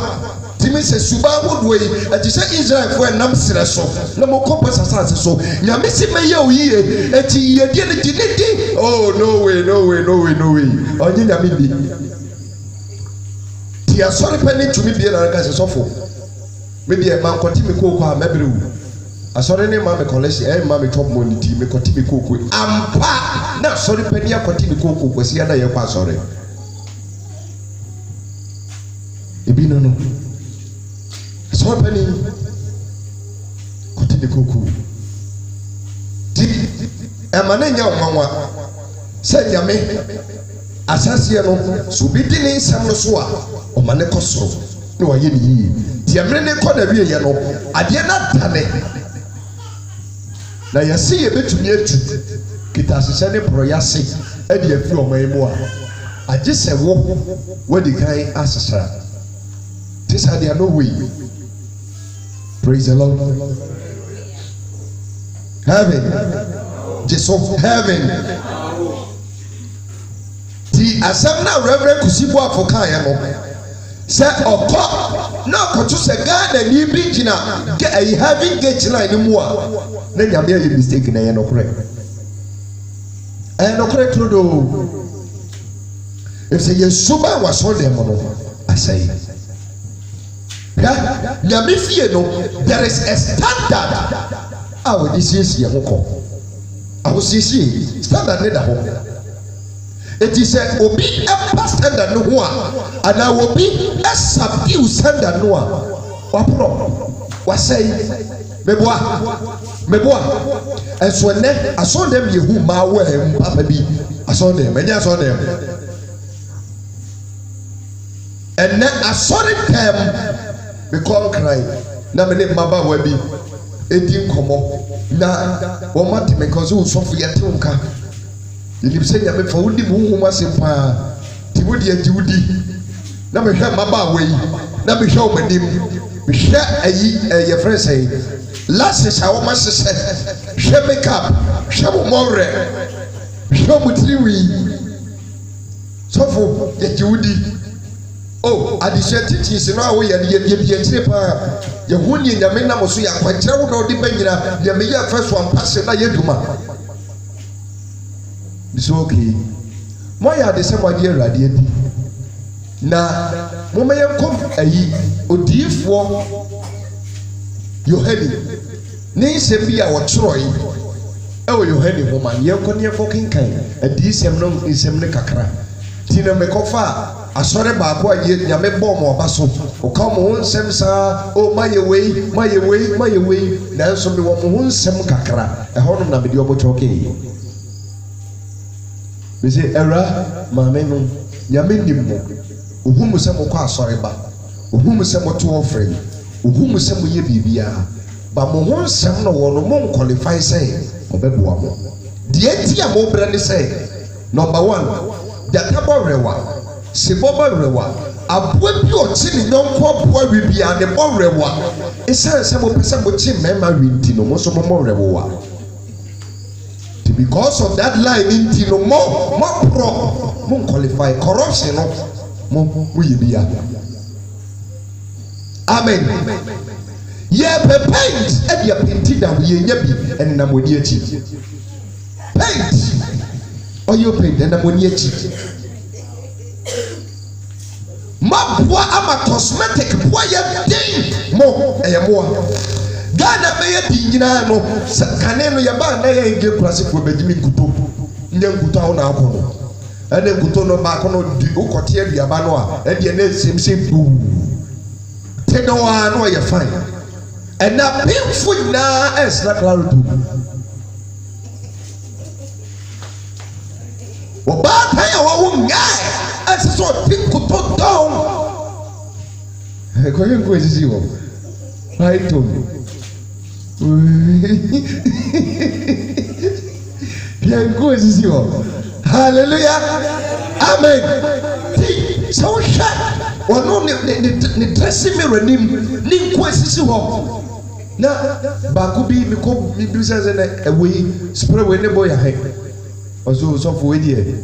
timi sɛ suba ahodoɔ yi ɛte sɛ israelfoɔ ɛnam serɛ so na mokɔpɔ sasase so nyame si mɛyɛ wo yie ɛti yɛdeɛ no gye ne di no way ɔnye nyame bi nti asɔre pɛ ne tumi bie na nka sɛ sɔfo maybe a man continue ko a mebere wu asɔre ne ma me collection ma me top money ti me continue ko ampa na asɔre pani continue ko kwasi ada ye kwa asɔre ebi no asɔre pani continue ko ti ma na nya nwanwa sɛ nyame asase no so bi di ne nsɛm no so a o ma ne kɔsoro na wayɛ ne yie diamre ne kɔ na wie yɛ no adeɛ na dane na yɛse yɛbɛtumi atu kita ahyehyɛ ne porɔyɛ ase ɛde afi ɔman mu a agye sɛ wadi kan ahyehyɛ te sɛ adeɛ no wei praise the Lord heaven jesu heaven ti asɛm na reverend kusibo afɔ kaeɛ no sɛ ɔkɔ na ɔkɔto sɛ Ghana ni bi gyina ayi having gate line no mu a na nyame ayɛ mistake na ɛyɛ nokorɛ turodo ɛfisɛ yɛsuba a wasɔ dɛm no asɛe nyame fie no there is a standard a wɔde siesie ho kɔ ahosiesie standard ne da hɔ eti sɛ obi ɛpa standard no ho a ana obi ɛsubdue standard no a waporɔ wasɛe meboa ɛso ɛnɛ asɔndɛm yɛhu maa wɔ mpapa bi asɔndɛm ɛnyɛ asɔndɛm ɛnɛ asɔre tɛm mekɔ nkran na mene mmabaawa bi edi nkɔmmɔ na wɔn ate me kɔ so wosɔfo yɛte nka yɛnim sɛ nyame fa wodi mu honhom ase paa nti wodi agye wodi na mehwɛ mmabaawa yi na mehwɛ wɔn anim mehwɛ ayi yɛfrɛ sɛ lashes a wɔn ahyehyɛ hwɛ makeup hwɛ wɔn mɔwerɛ hwɛ wɔn tiriwi sɔfo yɛgye wodi adesua teachings no a woyɛ no yɛdi akyire paa yɛho nie nyame nam so yɛ akwankyerɛ wo na wode bɛnyina nyame yɛ afɛ so ampase na yɛdwuma so okay moyɛ ade sɛ moagye awurade adi na moma yɛnkɔm ayi odiyifoɔ Yohane ne nsɛm bi a wɔtwerɛe ɛwɔ Yohane ho ma yɛnkɔ ne yɛnkɔ kenkan adiyisɛm no nsɛm ne kakra nti na mekɔfa asɔre baako a nyame bɔɔ ma ɔba so ɔka mo ho nsɛm saa mayɛ wei nanso mewɔ mo ho nsɛm kakra ɛhɔ nom na mede ɔbɔtwerɛ kɛi bɛsɛ ɛwura maame no nyame nim mo ohu mu sɛ mokɔ asɔre ba ohu mu sɛ moto ɔfrɛ ohu mu sɛ moyɛ biribiara ba mo ho nsɛm no wɔ no mo nkwalifai sɛ ɔbɛboa mo deɛ nti a mobrɛ ne sɛ number 1 databɔ rewa se boba rewa aboa bi ɔkye ne nyɔnko aboa wi bia ne bɔ rewa esan se mo pese mo kye mema wi nti no mo so mo rewa because of that line nti no mo qualify corruption no mo yɛ bia amen ye pe paint e dia painti da wo ye nya bi ene na moni achi paint oyo paint ene na moni achi mabwa ama cosmetic boy ye den mo eyemo Ghana me ye di nyina no kane no ye ba na ye nge klase fo bedimi kuto nya kuto a na akọ ene kuto no ba akọ no di ukote aduaba no a e de na esimse bu teno a no ye fine and na painful na es na claro tu o ba tan ya wo ngai es so tin kuto down e ko yen ko esisi wo right to bien go esisi wo hallelujah amen so sha ono ne dressing mirror nim ni ko esisi wo na ba ko bi mi ko mi bi sense na away spray we ne boy ya he ozo so for we die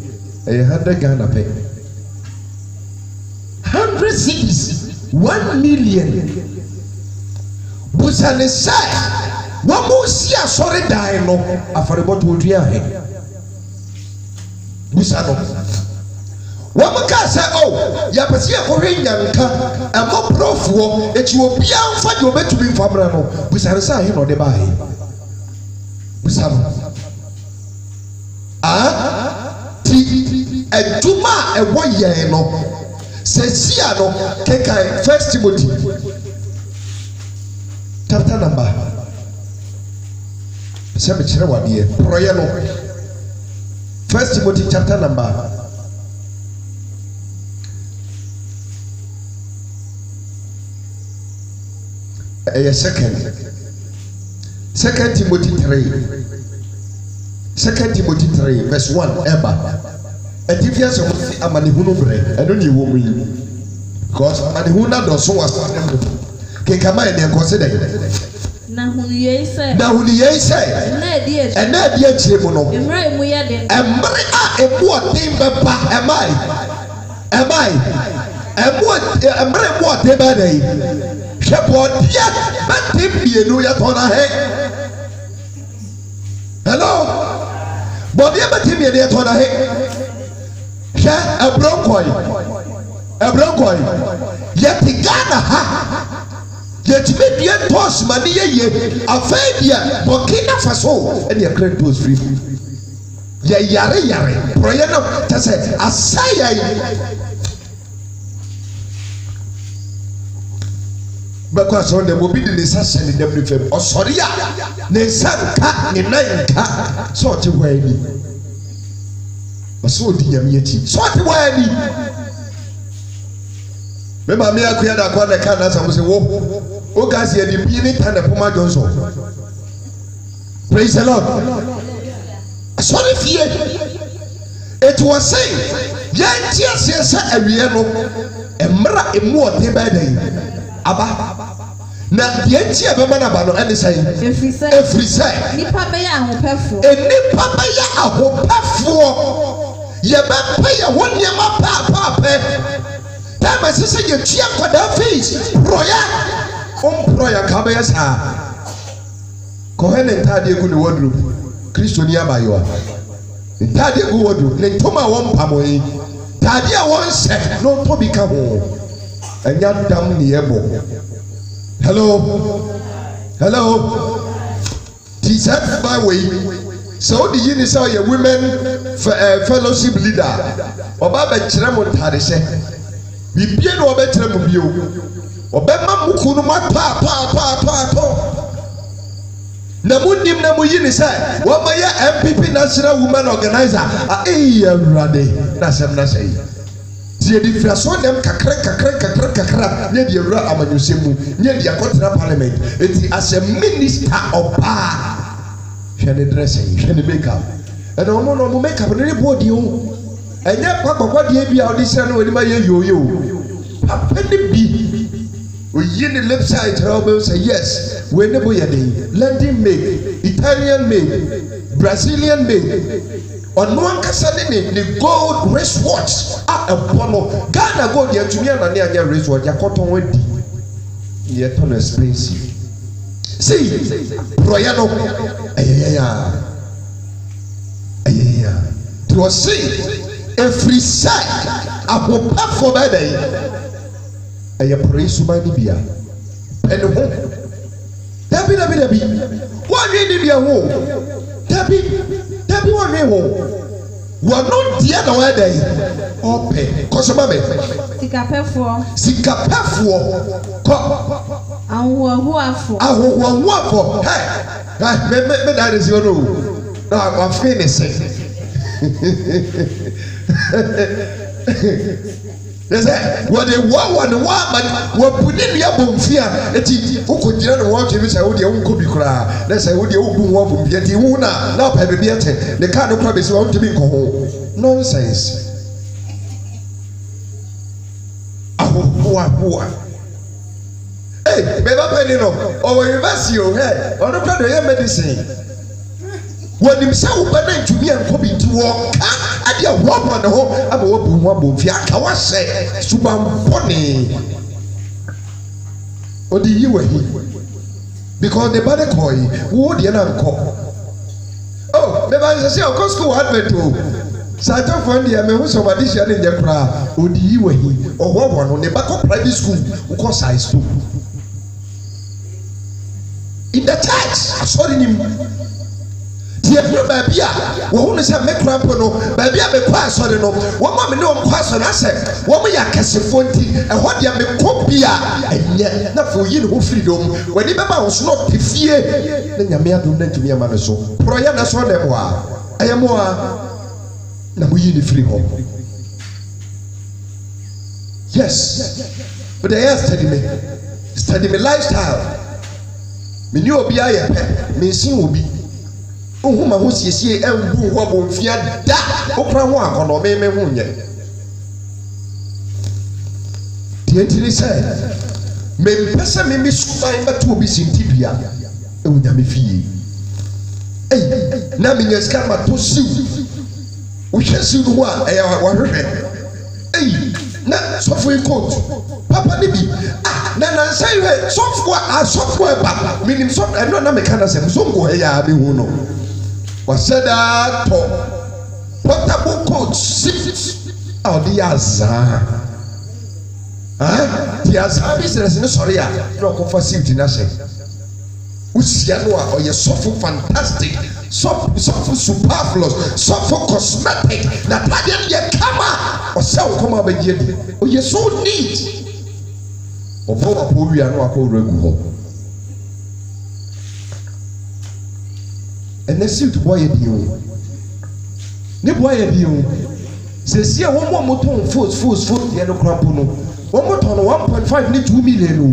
e 100 Ghana pay 100 cities 1 million busane sai wa mo si asore dan no afare boto odua he busano wa mo ka say oh ya pese e ko hwe nyanka e mo profo e ti obi anfa de obetumi famra no busane sai he no de ba he busano ti aduma e wo yen no sesia no kekai 1 Timothy chapter number se me kire wade proye no 1 Timothy chapter number second Timothy 3 2 Timothy 3 verse 1 eba Etifias of Amanihunu bre eno ni wo mu yi because Amanihuna do so was ke kama ene consider na hunu ye say na di achire mu no emre mu ya den emre a emu odin beba emre mu odin beba dai hwebo dia betim bienu ya tona he hello body betim bienu ya tona he Ebronkoi yet Ghana ha yet me toss money ye afedia Burkina Faso and your credit was free ye yare proyeno tase asaya because on the mobile is send them the fame or sorry ne sanka ne nanka so te wani so di nyamieti so ati wani me ma me akua da kwa na kana sa say wo gas ye di bi ni tan da poma Johnson praise the Lord sorry fear it was saying ye tie se awie no emra emu ote ba dan aba na ye tie be mana ba no ene say every say nipa be ya ahopefo ye be pay ya won ye ma pa time say ye tua kwada face proya ka be sa ko hele ntade ku ni wodru Kristo ni abayo ntade ku wodru le toma won pamoyi tade a won se no to bi ka ho anya dam ni ebo hello t-shirt by way so the uni say your women fellowship leader oba be kire mo tare se bibie no oba kire mo bio oba ma muku no pa na munim na muyini say wo ma ya MPP National Women Organizer awurade na sem na say die difference dem kakra ne die wura amanyosemu ne die akotra parliament eti as a minister of power hwene dressing hwene makeup and no makeup ne body o ɛnyɛ kwakɔkɔ deɛ bi a ɔde hyɛ no wɔde ma yɛ yoyo papa ne bi oyi ne left side kyerɛ ɔbɛn sɛ yes wei ne bo yɛ den London made Italian made Brazilian made ɔno ankasa ne gold wristwatch a ɛbɔ no Ghana gold yɛ tumi anane anyɛ wristwatch yakɔtɔn adi yɛ tɔn expensive see prɔyɛ no ɛyɛyɛya tí wọ́n sè efiri sẹ ahopɛfo bɛɛ dɛ ɛyɛ pɔrɔ yi suman ni bia ɛni ho dabi wɔn nwi ni bia ho dabi wɔn nwi ho wɔn no deɛ na wɔyɛ dɛ ɔpɛ kɔsɔmɔ bɛ. sikapɛfoɔ kɔ. ahohoafo mɛ da de si wɔn o na wafin ne se. Yɛsɛ wɔde wɔn ama wɔbu ne nua bɔ nfia eti wokɔ gyina ne wɔn twɛ bi sɛ wodeɛ wonkɔ bi koraa na sɛ wodeɛ wobu wɔn bɔ nfia ti hu na ɔpɛ baabi ɛtɛ ne kaa no kora bɛsi wɔn ntumi nkɔ ho nonsense ahohoahoa bɛba pɛ ni no ɔwɔ university o ɔno kora de ɔyɛ medicine. Wɔnim sɛ woba na ntumi nkɔ bi nti wɔka ade a wɔabɔ ne ho ama wɔbu ho abɔ mfie aka wahyɛ subampɔne ɔde yi wahi because ne ba ne kɔɔ yi wo deɛ na nkɔ meba nsɛ sɛ ɔkɔ school advert o sɛ atɔfoɔ deɛ meho sɛ ɔmade hyia ne nyɛ koraa ɔde yi wahi ɔwɔwɔ no ne ba kɔ private school wokɔ size 2 in the church asɔre nim yɛfiri baabi a wɔn no sɛ mekura mpo no baabi a mekɔ asɔre no wɔn a me ne wɔn kɔ asɔre asɛ wɔn yɛ akɛsefoɔ nti ɛhɔ deɛ mekɔ bi a ɛnyɛ na fo yi ne ho firi dɔm wɔde bɛba wɔn so na ɔte fie na nyame adom na ntumi ama ne so porɔyɛ na so dɛm a ɛyɛ mo a na mo yi ne firi hɔ yes but ɛyɛ study me lifestyle me ni obi ayɛ pɛ me nsin obi. Ohuma ho siesie embu ho abomfia da okra ho akɔnɔ me ho nyɛ tientiri sɛ me pɛsɛ me mi suman bɛto obi sintidua e wo nyame fie na me nyaska ma to siw wo hwɛ siw no a ɛyɛ wahwehwɛ na sɔfo yi coat papa ne bi na nansa yɛ sɔfo ba minim sɔfo ɛno na me kana sɛ so ngo ɛyɛ a me hu no wɔsɛ daa tɔ portable coat seat a ɔde yɛ azaa ti azaa business ne sɔre a na ɔkɔfa seat na hyɛ wosia no a ɔyɛ sɔfo fantastic sɔfo superfluous sɔfo cosmetic na tadeɛ no yɛ kama ɔsɛ wo kɔma bɛgye adi ɔyɛ so neat ɔbɔ wapɔ wia no wakɔ wura gu hɔ ɛnɛ suit bɔ yɛ bi o ne bɔ yɛ bi o sɛsi a wɔn mo tɔn fos deɛ no kora po no wɔn mo tɔn no 1.5 ne 2 million o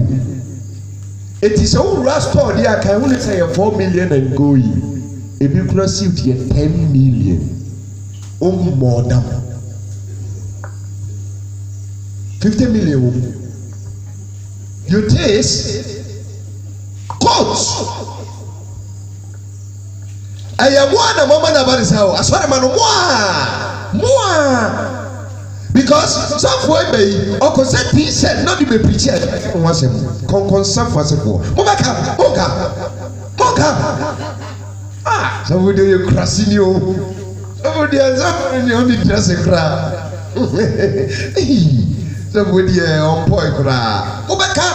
eti sɛ wowura store deɛ a kan ho ne sɛ yɛ 4 million and go yi ebi kura suit yɛ 10 million o more than 50 million o you taste coat. Ɛyɛ mo a na mo ma na ba ne sa o asɔre ma no mo a because sɔfo ebe yi ɔkɔ sɛ t-shirt na de bɛ pirikyi ɛ ho asɛm kɔnkɔn safo asɛfoɔ mo bɛka sɔfo de yɛ kurasi ni o sɔfo de yɛ sɔfo ni o ni dress kura sɔfo de yɛ ɔmpɔi kura mo bɛka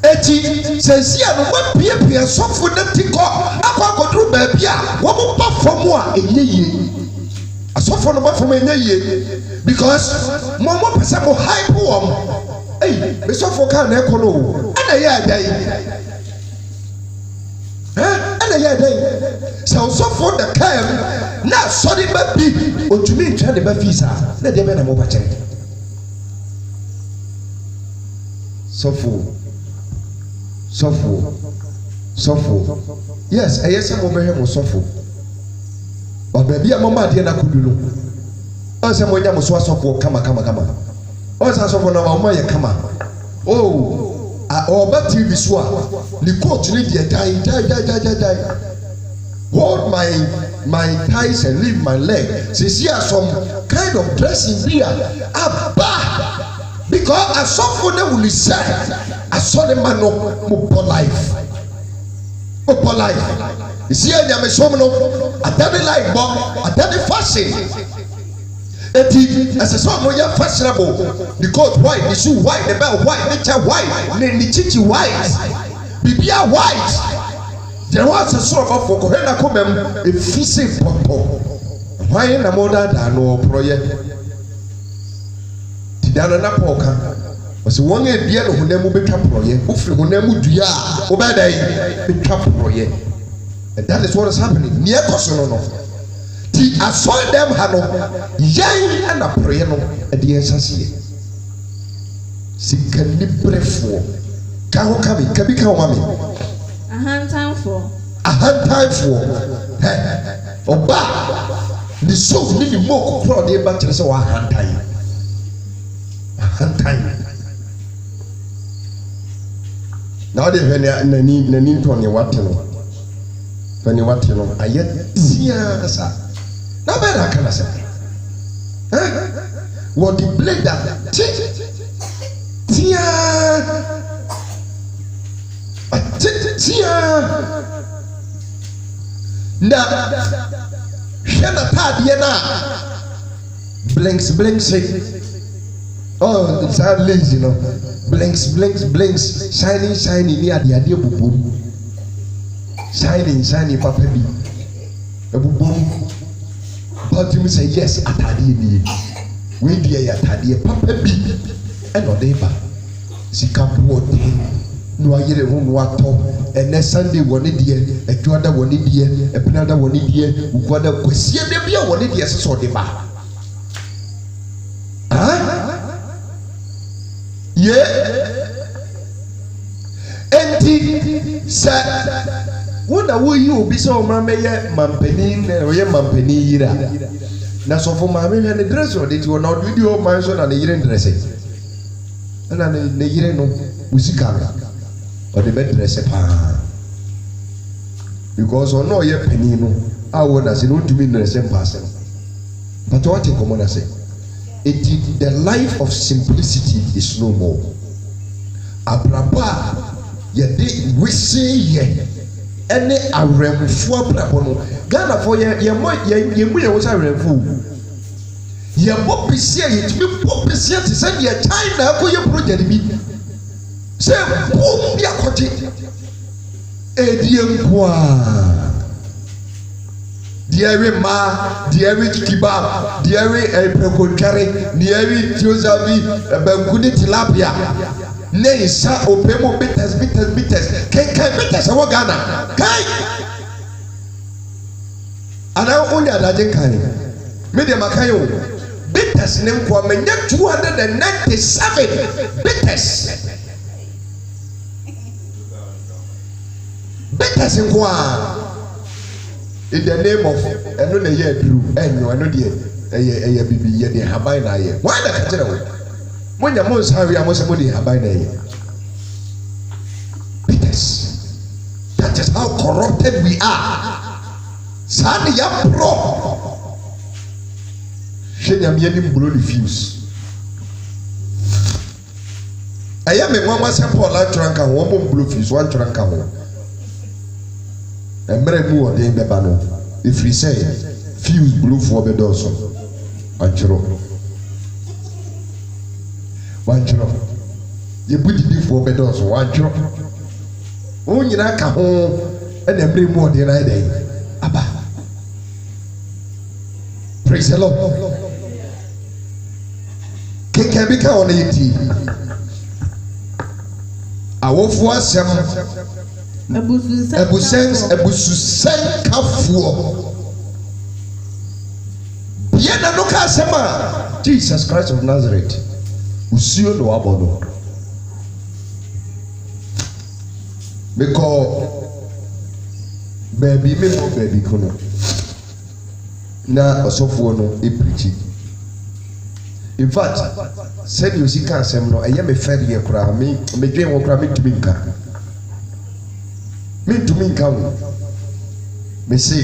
eti sɛnsi a no wɔapiapia sɔfo ne ti kɔ akɔ akɔduru baabi a wɔn ba fam a ɛnyɛ yie asɔfo no ba fam ɛnyɛ yie because mo pɛ sɛ mo hype wɔn mesɔfo kaa na ɛkɔ no ɛna yɛ ɛdan sɛ ɔsɔfo da kaa mu na asɔre ba bi otumi ntwa ne ba fii saa na deɛ bɛ na mo ba kyerɛ sɔfo yes ɛyɛ sɛ mo bɛhwɛ mo sɔfo But baby, I'm a dear Nakudu. I said, when you so for come. Oh, so for now, my come. Oh, I TV swap. The coach need to die. Hold my thighs and leave my leg. See, here some kind of dressing here. Abba, because I saw for them will say, I saw the man of life. For life. You see, I am a showman. I tell you like Bob. I tell you fashion. As a song where you're fashionable, the coat white, the shoe white, the belt white, the chair white, the chichi white, Bibia white. There was a sort of for Kohena Comem, a fishing purple. Why in a mother than no project? Tidana Poka was one idea who never become project, who never do ya, Obada become project. And that is what is happening near Kosono. I saw them hano yai and a prayer no at the answer. Sikani brefo. Kaho kami kabika wami. A hand time for. Oba. The soul need more crowd the battery so a hand time. Now they need to on your water. When you want to know, I yet see us. Now, better can I say? What the blade that tia now, Shana Tadiana blinks, oh, it's our legs, you know, blinks, shiny, near the idea boom, shiny, papa a boom. But you say yes, Atadi, we dear Atadi, Papa B, and no neighbor. She can't walk in, no, I get a room water, and next Sunday one idiot, a Juada one idiot, a Penada one idiot, who got a question, there be a one idiot, so the bar. Yeah, and he said. Wonder will you be so mamma mampenin or ye mampeni? Now, so for mammy and the dress or it will not video my son and the year dressing. And then the year no Usicana or the bed dress because or no ye penino, I want as you to be the same person. But what in common I say? The life of simplicity is no more. Abraba ye did we say ye. Any aremfo abrabono Ghana for ye was aremfo ye bopisia ye timi bopisia te say ye China ko ye project bi say boom bi akote edie nkwa diary ma diary kiba diary prekontare diary tiozabi bankudi tilapia Nay, sa opemo bitters. Can bitters a Ghana. Kai. And I only had a kind. Medium Makayo. Bitters name for me 297 bitters. Bitters in Kwa. In the name of another year, Drew, and you are not yet a baby yet. Why the catcher? When your most hurry, I must have money by name. Because that is how corrupted we are. Sani ya pro. Shenya mieni blue refuse. I am a mama sample like trunka, one blue fuse, one trunka. And very more than the bano. If we say fuse blue for the dorsal, one drop. You put it for bedos, one drop. Oh, you know, come home and then bring more than I day. Abba. Praise the Lord. Can be on the I will for some Ebusen Kafuo. Yena no Kasema. Jesus Christ of Nazareth. Usio no abono. Because baby me no baby kono. na ɔsɔfoɔ no preach. In fact, said you see cancer no ɛyɛ me fɛ deɛ koraa me dwen wɔ koraa mentumi nka wo me se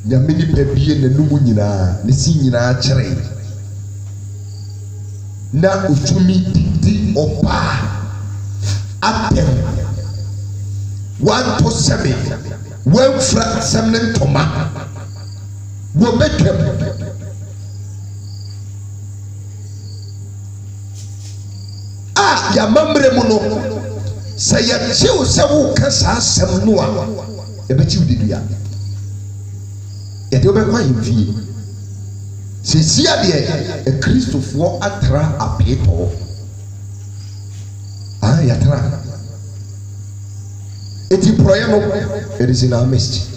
nyame nipa bie n'anum nyinaa ne si nyinaa kyerɛ na otumi di ɔbaa atɛm wanto sɛme wɔmfra sɛm ne ntoma wɔbɛtwam yamamre mu no sɛ yɛkyew sɛ woka saa asɛm no a yɛbɛkyew dedua yɛde wobɛkɔ ahemfie seesia deɛ akristofoɔ atra apeetɔɔ yɛtra eti porɔyɛ no it is in our midst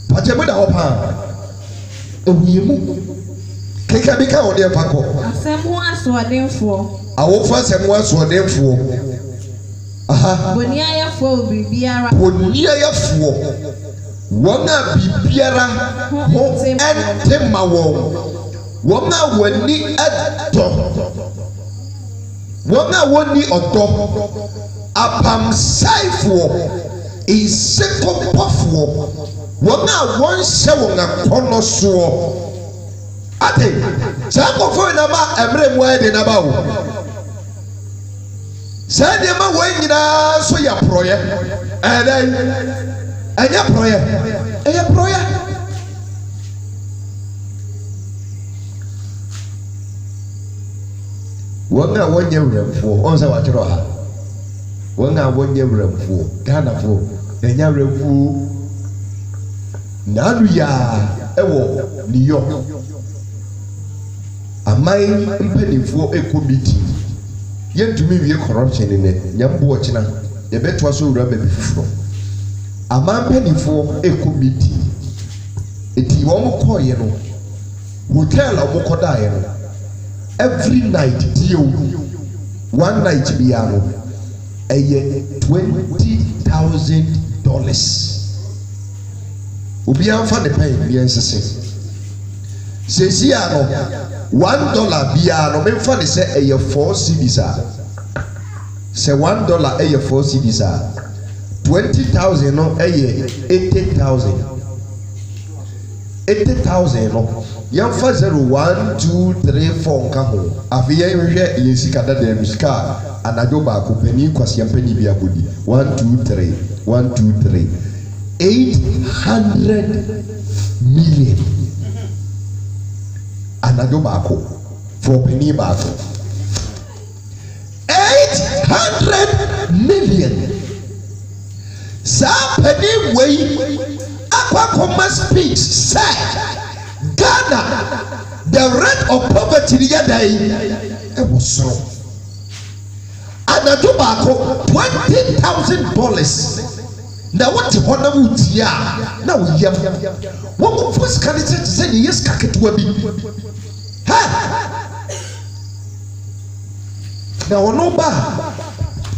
pakyɛ mu da hɔ paa ewuye mu keka bi ka wɔde ɛfa kɔ asɛm ho asoɔdenfoɔ awofo asɛm ho asoɔdenfoɔ boniayɛfoɔ wɔ biribiara boniayɛfoɔ wɔn a biribiara ho ɛnte ma wɔn a wɔni ɛdɔ wɔn a wɔni ɔdɔ apamsaifoɔ nsekɔpɔfoɔ wɔn a wɔnhyɛ wɔn akɔnɔ soɔ ate saa nkɔfoɔ yi naba mmerɛ mu ayɛ de naba o saa nneɛma wɔn nyinaa nso yɛ porɔyɛ ɛnyɛ porɔyɛ ɛyɛ porɔyɛ wɔn a wɔnyɛ wurɛmfoɔ wɔn sɛ wɔatwerɛ ha wɔn a wɔnyɛ wurɛmfoɔ ghanafoɔ ɛnyɛ wurɛmfoɔ naanu yaa ɛwɔ new york aman mpanimfoɔ ɛkɔ meeting yɛntumi wie corruption ne nyamboɔ kyena yɛbɛtoa so wura baabi foforɔ aman mpanimfoɔ ɛkɔ meeting eti wɔn kɔɔyɛ no hotel a wɔn kɔdaeɛ no every night deal one night biara no ɛyɛ $20,000 obiara nfa ne pɛn biara nsese sesi a no $1 biara no memfa ne sɛ ɛyɛ 4 cedis a sɛ $1 ɛyɛ 4 cedis a 20,000 no ɛyɛ 80,000 no yɛmfa 0 1 2 3 4 nka ho afei yɛhwɛ yɛn sika dada mu sika a anadwo baako panin kwasi mpani bi abodi 1 2 3 1 2 3 800 million anadwo baako for panin baako 800 million saa panin wei akɔkɔma speech sɛ Ghana the rate of poverty ni yɛ dan ɛwɔ soro anadwo baako $20,000 na wote hɔ na wotie a na woyam wɔn mo fo sika ne kyerɛ sɛ ne yɛ sika ketewa bi ha na ɔno ba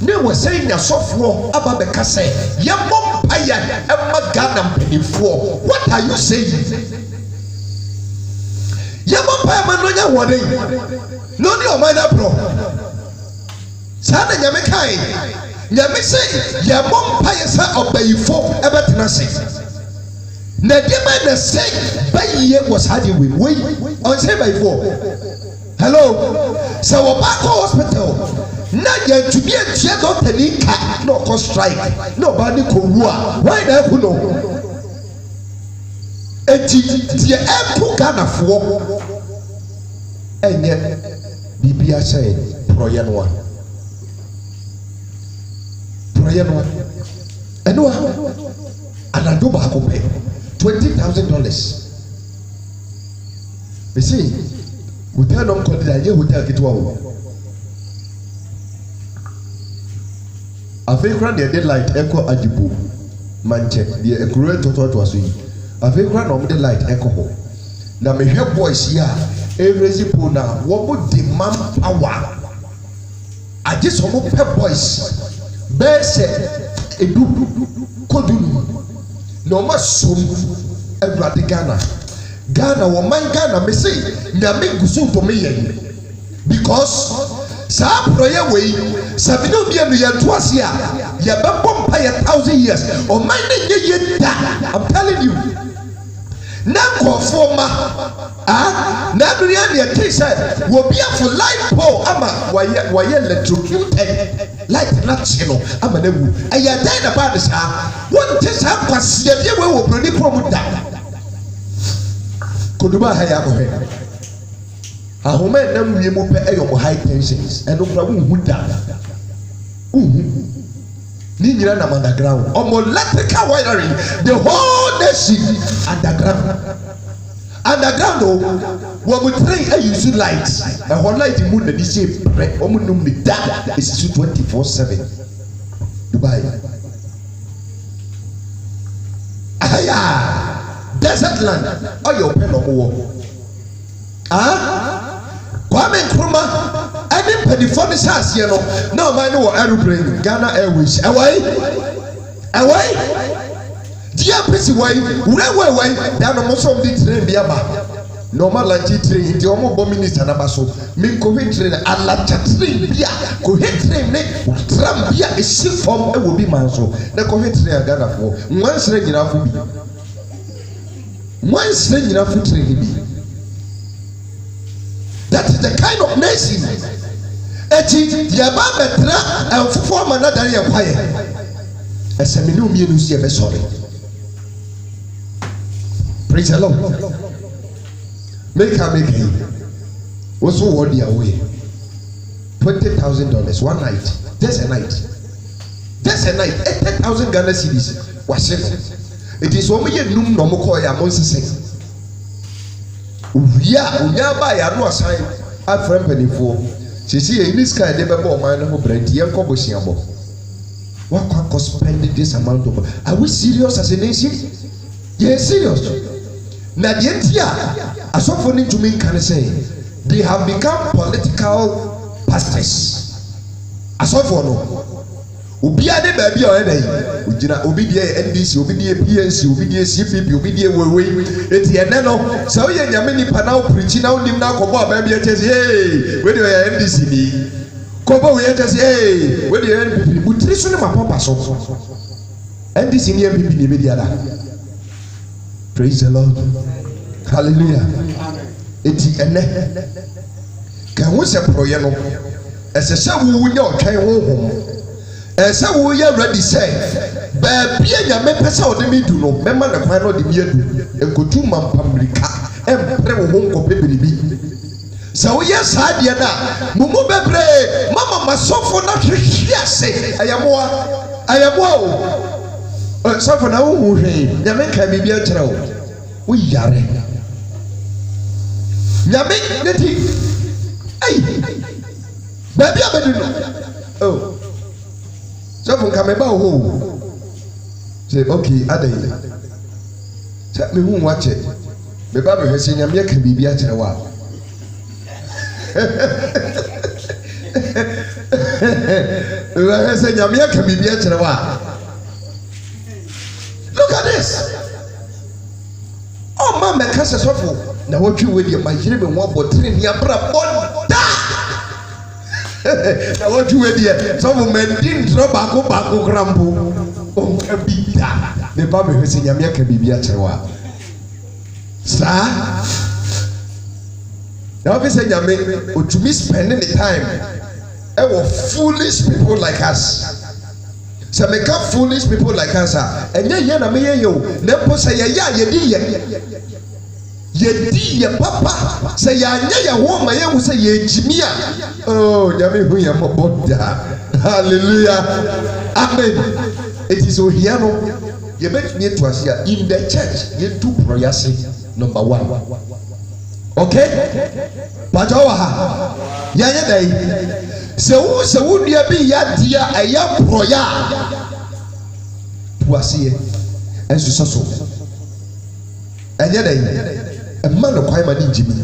ne wɔ sɛ nyasɔfoɔ aba bɛka sɛ yɛmmɔ mpayɛ ɛma Ghana mpanimfoɔ what are you saying yɛmmɔ mpayɛ ma no nyɛ wɔden na ɔne ɔman no aborɔ saa na nyame kae nyame sɛ yɛmmɔ mpayɛ sɛ ɔbayifo ɛbɛtena se na deɛma na sɛ bayie wɔ saa deɛ wei ɔnsɛ bayifoɔ hello sɛ wɔbaakɔ hospital na yɛntumi atua dɔktani ka na ɔkɔ strike na ɔbaa ne kɔwu a wɔn na ɛhu no eti deɛ ɛko Ghanafoɔ ɛnyɛ biribi ahyɛ porɔyɛ no a ɛno a anadwo baako pɛ $20,000 bɛsi hotel nom kɔdi da yɛ hotel ketewa o afei kora deɛ de light ɛkɔ agibo mankyɛ deɛ ekuro ɛtɔtɔtɔ so yi afei kora na ɔmo de light ɛkɔ hɔ na mehwɛ boys yi a erezi po na wɔn de man power agye sɛ ɔmo pɛ boys bɛɛ sɛ edu kodu nu na ɔmo asom Awurade Ghana wɔman Ghana me say nyame gusu to me yɛn because saa proye wei sabine obi anu yɛn to ase a yɛbɛbɔ mpa yɛ 1,000 years ɔman ne nyɛ yɛ da I'm telling you na nkɔfoɔ ma na aduria ne yɛte sɛ wɔbi afo life pole ama wɔyɛ electrocuted light na kye no ama na wu ɛyɛ dan na ba de saa wɔnte saa kwasiadeɛ wei wɔ broni krom da koduma ha yɛ akɔhwɛ ahoma ɛnam wie mu pɛ ɛyɛ ɔmo high tensions ɛno kora wohu da wohu ne nyina nam underground ɔmo electrical wiring the whole nation underground o wɔn mo train ɛyusu light ɛhɔ light mu na de se pɛ ɔmo num ne da esisi 24/7 Dubai aya desert land ɔyɛ ɔpɛ na ɔmo wɔ Kwame Nkrumah ɛne mpanyinfoɔ ne hyɛ aseɛ no na ɔman no wɔ aeroplane Ghana Airways ɛwɔyi DPC wɔyi wura dan no mo so ɔmo de train bi aba na ɔmo alanchi train nti ɔmo bɔ minister n'aba so minkohwe train alacha train bi a kohwe train ne tram bi a esi fam ɛwɔ bi man so na kohwe train a Ghana foɔ nwansere nyinafo bi nwansere nyinafo train bi. That is the kind of nation. Eti yaba betra enfufu ama na dare ye kwaye. Esemini omienu si ebe sorry. Praise the Lord. Make him. Also what their way. $20,000 one night. Just a night. 8,000 Ghana cedis. Was it? It is only a num no mo call ya monsese. Unya ba ya no asan afrem panifo sisi e ini sky de bebo man no brand ye nko bosiabo what can spend this amount of are we serious as a nation? Yes, serious. Na the entia asofo ni tumi kan say they have become political pastors asofo no obi ade ba bia o eden ugina obi die NDC obi die PNC obi die CPP obi die wewe eti ene no se o ye nyame nipa na o preach na o nim na akobo aba bia chese hey we dey NDC ni kobo we chese hey we dey NPP butiri so ne mapapa so NDC ni NPP ni be dia da. Praise the Lord. Hallelujah. Eti ene ka wo se proye no ese se wo nya otwen honhom ese wo ye ready say ba bia nya me pesa o de me du no me ma na kwan no de me adu enkotu mampamrika empre wo honko pebiribi se wo ye sa de na mumu bebre mama masofo na hwehwe ase ayamoa o sofo na wo hwe nya me ka bibia kire wo yare nya me neti ai ba bia bedu no oh so from Kameba ho say okay adai say me hu wache me ba me hwese nyame ka bibi a kire wa we hwese nyame ka bibi a kire wa look at this oh man me ka se sofo na wotwe we de ma yire me ho abotre ni abra boda na wotwe we de sofo mendin tro bako krampo o ka bida me ba me hwese nyame ka bibi a kire wa sa now we say nyame otumi spending the time e foolish people like us. So make up foolish people like us enye ye na me ye yo na po say ye ya ye di ye papa say ya nya ye ho ma ye hu say ye jimia oh nyame hu ye moboda hallelujah amen. It is so here no ye bet me to us here in the church ye do prayer say number 1 okay bajawa ha ya ye dai se wo dia bi ya dia eya proya to ase enso so enye dai e man no kwai ma ni jimi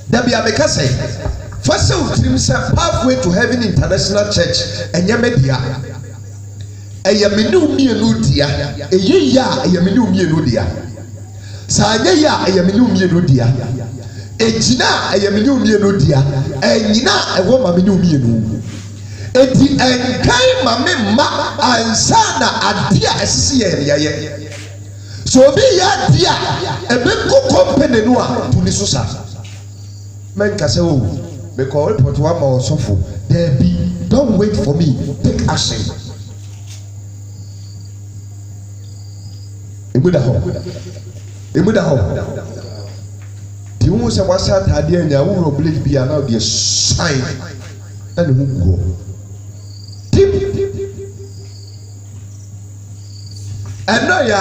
da bi ameka say first of trim say pathway to heaven international church enye media ɛyɛ me ne mmienu dia ɛyɛ yɛ a ɛyɛ me ne mmienu dia saa nyɛ yɛ a ɛyɛ me ne mmienu dia ɛgyina a ɛyɛ me ne mmienu dia ɛnyina a ɛwɔ ma me ne mmienu eti ɛnkan ma me mma ansa na adeɛ a ɛsisi yɛ yɛyɛ so obi yɛ adeɛ a ɛbɛkɔ kɔmpani no a to ne so sa mɛnkasa o mekɔ report wa ma ɔsɔfo daabi don't wait for me take action emu da hɔ di wo sɛ wasa ataadeɛ anya wowurɔ blade bi a na ɔde shine ɛne ho gu hɔ tim ɛnɔ yɛ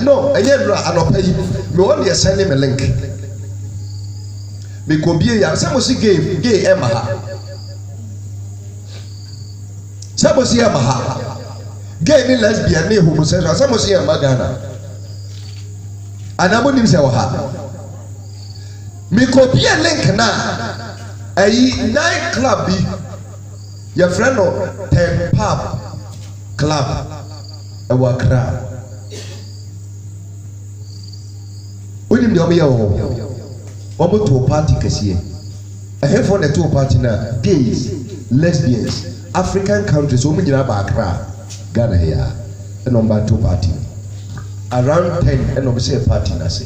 no ɛnyɛ nnura anɔpa yi me wɔn deɛ sɛn ne me link me kɔ bie ya sɛ mo si gay ɛma ha sɛ mo si ɛma ha gay ne lesbian ne homosexual sɛ mo si ɛma Ghana anamo nim sɛ wɔ ha me kɔ bie link na ɛyi night club bi yɛfrɛ no ten pub club ɛwɔ Accra wonim deɛ ɔmyɛ wɔ hɔ ɔmo to party kɛseɛ ɛhɛfoɔ na ɛto party na gays lesbians African countries ɔmo nyinaa ba Accra Ghana yɛ a ɛna ɔmo ba to party around 10 ɛna ɔmo sɛ party na se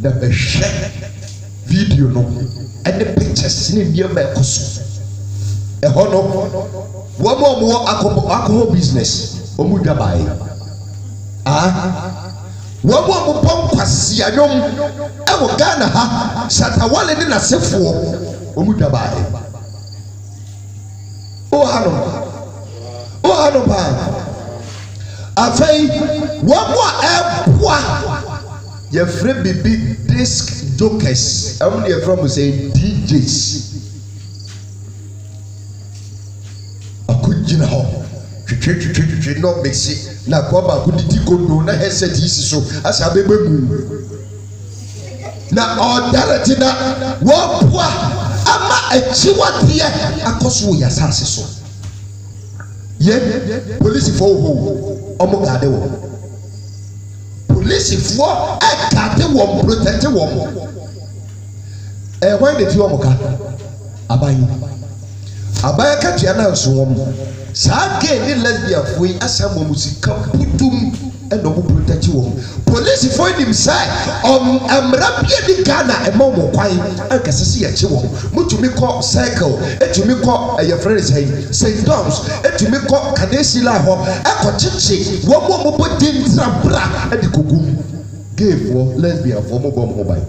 na bɛhwɛ video no ɛne pictures ne nneɛma ɛkɔ so ɛhɔ no wɔn a wɔwɔ alcohol business wɔn dwa baayi wɔn a wɔbɔ nkwasiya nnwom ɛwɔ Ghana ha Shatawale ne n'asefoɔ wɔn dwa baayi o ha no paa afei wɔn a ɛboa yɛfrɛ bibi disc jokers ɛwɔ ne yɛfrɛ mo sɛ DJs. Gyina hɔ twitwi na ɔmɛsi na akɔ baako de ti kondo na headset yi si so asa abɛbɛ mu na ɔdarete na wɔboa ama akyiwadeɛ akɔ so wɔ yɛasase so yɛ polisifoɔ wɔ hɔ ɔmo gaade wɔ polisifoɔ ɛgaade wɔn protɛte wɔn wɔn de ti wɔn ka aban katua na nso wɔn saa gay ne lesbian foɔ yi asam wɔn sika putum ɛna wɔn protect wɔn polisifoɔ nim sɛ mmara bia di Ghana ɛma wɔn kwan ankasa si yɛkye wɔn mutumi kɔ cycle etumi kɔ ɛyɛfrɛ sɛ St. Dom's etumi kɔ Kanesila hɔ ɛkɔkyekye wɔn a wɔbɔ dintrabra ɛde kogum gay foɔ lesbian foɔ wɔn bɔ wɔn ho ban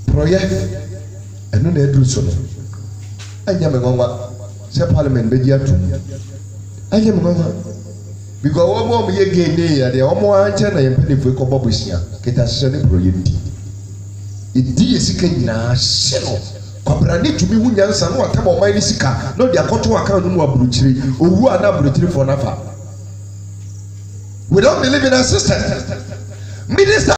prɔyɛ ɛno na ɛduru so no. Anya me nwanwa sɛ parliament bɛgye atum anya me nwanwa because wɔn a wɔyɛ gay ne yɛ deɛ wɔn ankyɛn na yɛn mpanyinfoɔ kɔbɔ bosia kita hyehyɛ ne kuro yɛ nti edi yɛ sika nyinaa hyɛ no kwabra ne tumi hu nyansa no watam ɔman ne sika na ɔde akɔto account no mu aburukyire owu a na aburukyire fɔ nafa we don't believe in our system minister.